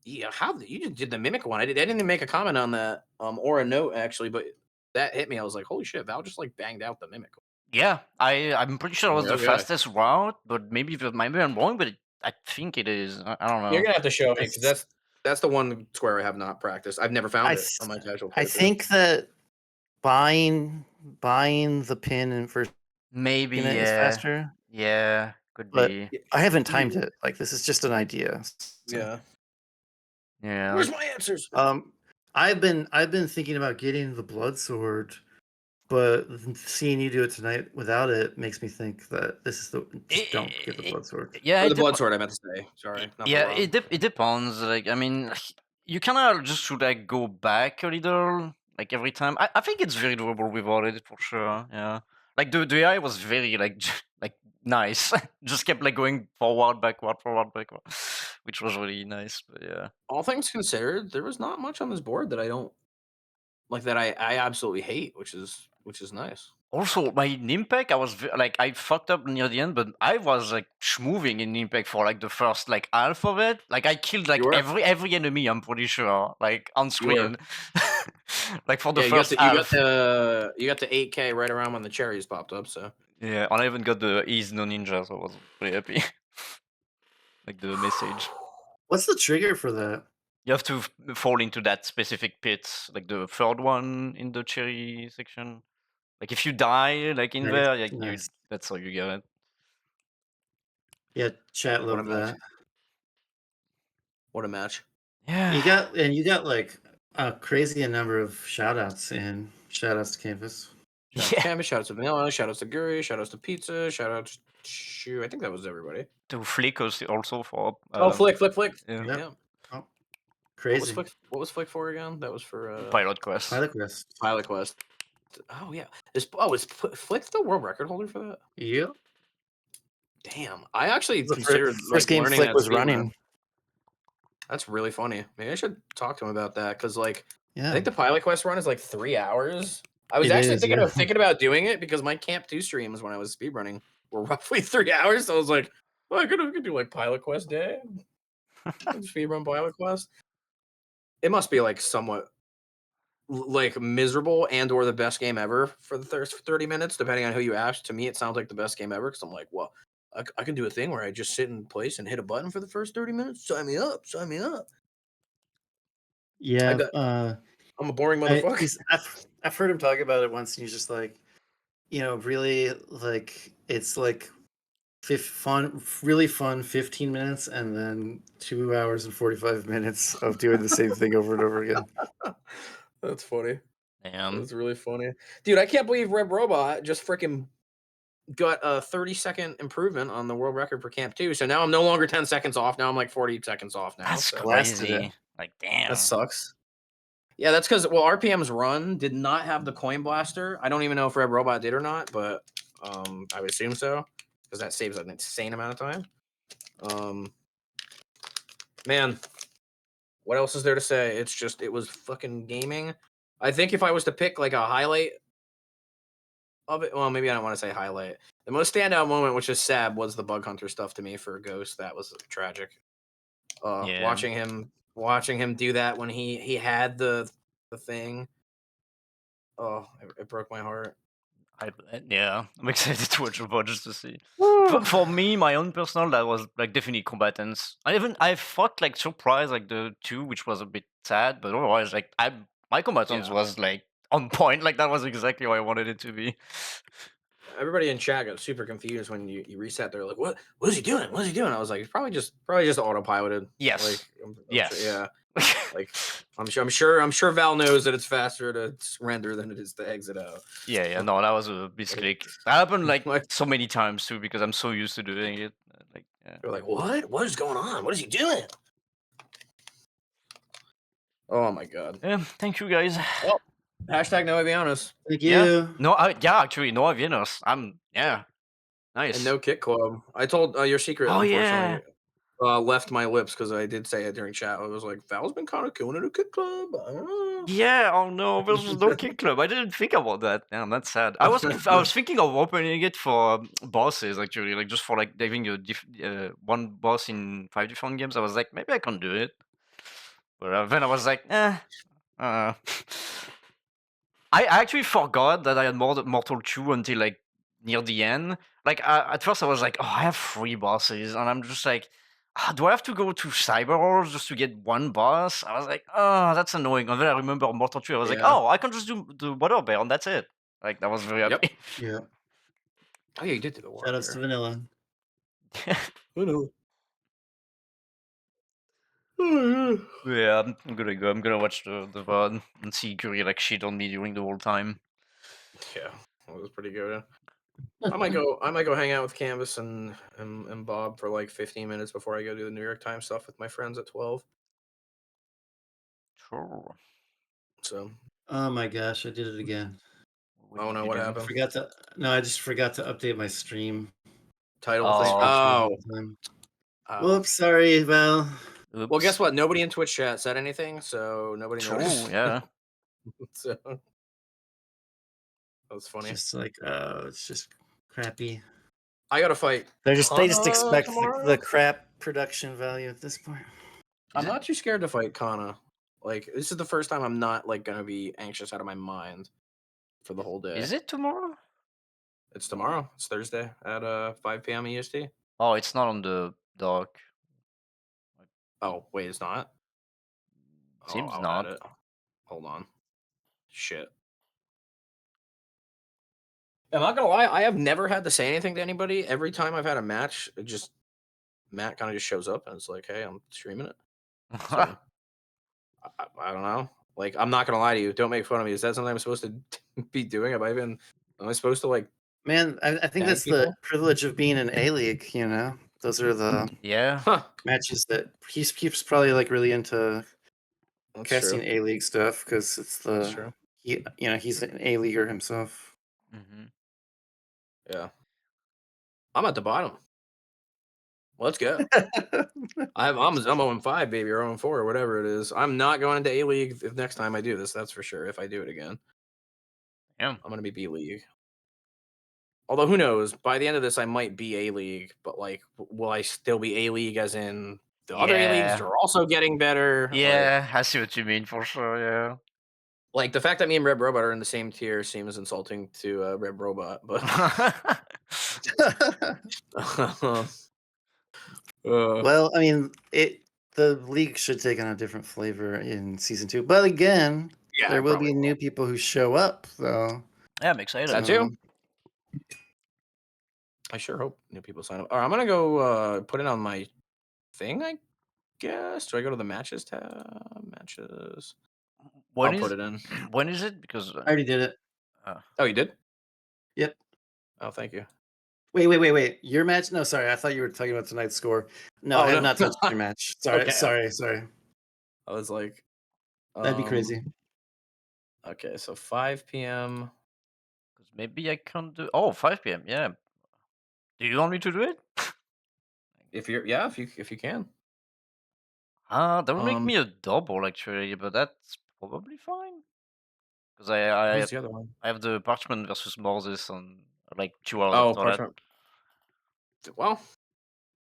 yeah, how you just did the mimic one? I didn't even make a comment on that, or a note actually, but that hit me. I was like, holy shit, Val just like banged out the mimic. Yeah, I'm pretty sure it was the Okay. fastest route, but maybe I'm wrong, but I think it is. I don't know. You're gonna have to show me because that's the one square I have not practiced. I've never found it on my casual playthrough. I think that buying the pin and first maybe is faster. Yeah, could But be. I haven't timed it. Like, this is just an idea. Yeah. Yeah. Where's my answers? I've been thinking about getting the blood sword, but seeing you do it tonight without it makes me think that this is don't get the blood sword. Yeah, Or the blood sword, I meant to say. Sorry. Yeah, it depends. Like, I mean, you kind of just should like go back a little, like every time. I think it's very doable without it for sure. Yeah, like the AI was very like like nice. Just kept like going forward, backward, which was really nice. But yeah, all things considered, there was not much on this board that I don't like, that I absolutely hate, which is nice. Also, my Nimpec, I was like, I fucked up near the end, but I was like schmoving in Nimpec for like the first like half of it. Like I killed like every enemy, I'm pretty sure, like on screen. Like for the first half. You got the 8K right around when the cherries popped up, so. Yeah, and I even got the Ease No Ninja, so I was pretty happy. Like the message. What's the trigger for that? You have to fall into that specific pit, like the third one in the cherry section. Like if you die, like in there, like nice. that's how you get it. Yeah, chat love that. What a match! Yeah, you got like a crazy number of shoutouts in shoutouts to Canvas. Shoutouts to Canvas, shoutouts to Vanilla, shoutouts to Guri, shoutouts to Pizza, shoutouts to I think that was everybody. To Flick also for. Flick. Yeah. Yep. Oh, crazy. What was Flick for again? That was for Pilot Quest. Pilot Quest. Oh yeah. Is Flick the world record holder for that? Yep. Damn, I actually considered first game Flick was running. That's really funny. Maybe I should talk to him about that because, like, yeah. I think the Pilot Quest run is like 3 hours. I was actually thinking about doing it because my Camp 2 streams when I was speedrunning were roughly 3 hours. So I was like, Well, I could do like Pilot Quest Day. Speedrun Pilot Quest. It must be like somewhat like miserable and or the best game ever for the first 30 minutes, depending on who you ask. To me, it sounds like the best game ever because I'm like, well, I can do a thing where I just sit in place and hit a button for the first 30 minutes. Sign me up. Sign me up. Yeah, I'm a boring motherfucker. I've heard him talk about it once, and he's just like, really like it's like really fun 15 minutes, and then 2 hours and 45 minutes of doing the same thing over and over again. That's funny. Damn. That's really funny. Dude, I can't believe Red Robot just freaking got a 30-second improvement on the world record for Camp 2. So now I'm no longer 10 seconds off. Now I'm like 40 seconds off now. That's so Blasted it. crazy. Like, damn. that sucks. Yeah, that's because, well, RPM's Run did not have the Coin Blaster. I don't even know if Red Robot did or not, but I would assume so because that saves an insane amount of time. Man, what else is there to say? It's just, it was fucking gaming. I think if I was to pick like a highlight of it, well, maybe I don't want to say highlight. The most standout moment, which is sad, was the Bug Hunter stuff to me for Ghost. That was tragic. Yeah. Watching him do that when he had the thing. Oh, it broke my heart. Yeah, I'm excited to watch about just to see. For me, my own personal, that was like definitely combatants. I fought like surprise like the 2, which was a bit sad, but otherwise like my combatants Yeah. was like on point. Like that was exactly what I wanted it to be. Everybody in chat got super confused when you reset. They're like, "What is he doing? What is he doing?" I was like, "He's probably just autopiloted." Yes. Like, I'm Yes. sure, yeah. Like, I'm sure Val knows that it's faster to render than it is to exit out. Yeah. No, that was a mistake. That happened like so many times too because I'm so used to doing it. Like, yeah. They're like, "What? What is going on? What is he doing?" Oh my god. Yeah. Thank you guys. Well, hashtag no Avianos Thank Yeah. you. No, actually, no Avianos. Yeah. Nice. and no Kit Club. I told your secret. Oh, Unfortunately, left my lips because I did say it during chat. I was like, Val's been kind of killing it at Kit Club. I don't know. Yeah, oh no, there's no King Club. I didn't think about that. Damn, that's sad. I was thinking of opening it for bosses actually, like just for like having one boss in 5 different games. I was like, maybe I can do it, but then I was like, uh. I actually forgot that I had Mortal 2 until like near the end. Like at first I was like, oh, I have 3 bosses, and I'm just like, do I have to go to Cyber Wars just to get one boss? I was like, oh, that's annoying. And then I remember Mortal 2. I was like, Yeah. oh, I can just do the Water Bear, and that's it. Like that was very Yep. happy. Yeah. Oh yeah, you did do the water. Shoutouts to Vanilla. Yeah, I'm gonna go. I'm gonna watch the VOD and see Curie like shit on me during the whole time. Yeah, that was pretty good. I might go hang out with Canvas and Bob for like 15 minutes before I go do the New York Times stuff with my friends at 12. Sure. So. Oh my gosh, I did it again. Oh no, what I happened? I just forgot to update my stream Title thing. Oh. Oh. Whoops, sorry, Val. Oops. Well, guess what? Nobody in Twitch chat said anything, so nobody noticed. True, yeah. So that was funny. Just like, it's just crappy. I gotta fight. They just expect tomorrow? the crap production value at this point. I'm not too scared to fight Kana. Like, this is the first time I'm not like gonna be anxious out of my mind for the whole day. Is it tomorrow? It's tomorrow. It's Thursday at 5 p.m. EST. Oh, it's not on the dock. Oh, wait, it's not? Seems I'll not. add it. Hold on. Shit. I'm not gonna lie, I have never had to say anything to anybody. Every time I've had a match, Matt kind of just shows up and it's like, hey, I'm streaming it. So I don't know. Like, I'm not gonna lie to you. Don't make fun of me. Is that something I'm supposed to be doing? Am I supposed to like? Man, I think that's the privilege of being in A League. You know, those are the matches that he's probably like really into casting A League stuff because it's the he's an A Leaguer himself. Mm-hmm. Yeah, I'm at the bottom. Let's go. I'm 0-5, baby, or 0-4, or whatever it is. I'm not going into A League if next time I do this. That's for sure. If I do it again, yeah, I'm gonna be B League. Although who knows? By the end of this, I might be A-League, but like, will I still be A-League as in the other A-Leagues are also getting better? Yeah, I see what you mean for sure. Yeah. Like the fact that me and Red Robot are in the same tier seems insulting to Red Robot, but well, I mean, the league should take on a different flavor in season 2, but again, yeah, there it will probably be new people who show up. So Yeah, I'm excited. that too. I sure hope new people sign up. All right, I'm gonna go put it on my thing. I guess. Do I go to the matches tab? Matches. I'll put it in. When is it? Because I already did it. Oh, you did? Yep. Oh, thank you. Wait. Your match? No, sorry. I thought you were talking about tonight's score. No, I have not touched your match. Sorry, Okay. sorry. I was like, That'd be crazy. Okay, so 5 p.m. Because maybe I can't do. Oh, 5 p.m. Yeah. Do you want me to do it? If you can. That would make me a double actually, but that's probably fine. Because Who's the other one? I have the Parchment versus Moses on like 2 hours Oh, after Parchment. Well,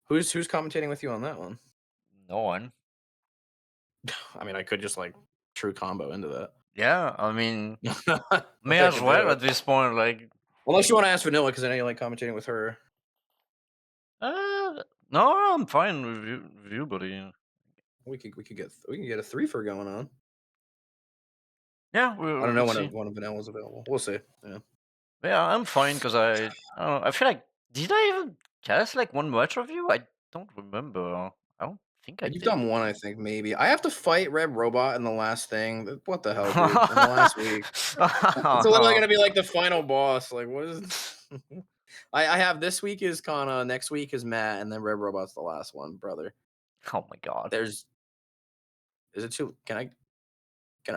who's commentating with you on that one? No one. I mean, I could just like true combo into that. Yeah, I mean, may as well at this point. Like, unless you want to ask Vanilla, because I know you like commentating with her. No, I'm fine with you, buddy. We could get a 3-fer going on. Yeah, I don't know when one of Vanilla's available. We'll see. Yeah, I'm fine because I don't know. I feel like did I even cast like one match of you? I don't remember. I don't think I You've did. done one, I think, maybe. I have to fight Red Robot in the last thing. What the hell, dude? In the last week. It's literally going to be like the final boss. Like, what is... I have this week is Kana, next week is Matt, and then Red Robot's the last one, brother. Oh my god. Is it too... Can I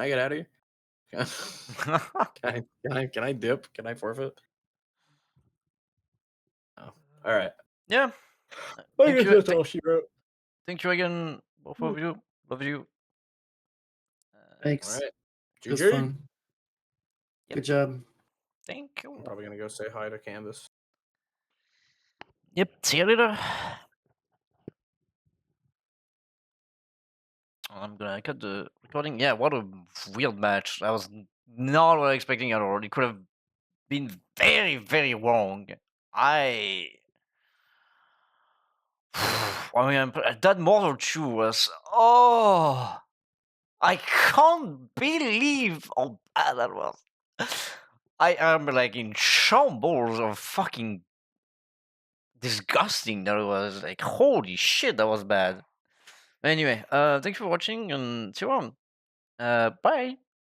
get out of here? Can I dip? Can I forfeit? Oh, all right. Yeah. I guess that's all she wrote. Thank you again, both of you. Love you. Thanks. All right. It was fun. Yep. Good job. Thank you. I'm probably gonna go say hi to Canvas. Yep. See you later. I'm gonna cut the recording. Yeah, what a weird match. I was not expecting at all. It could have been very, very wrong. I mean, that Mortal 2 was... Oh! I can't believe how bad that was. I am like in shambles of fucking disgusting that it was. Like, holy shit, that was bad. Anyway, thanks for watching and see you on. Bye.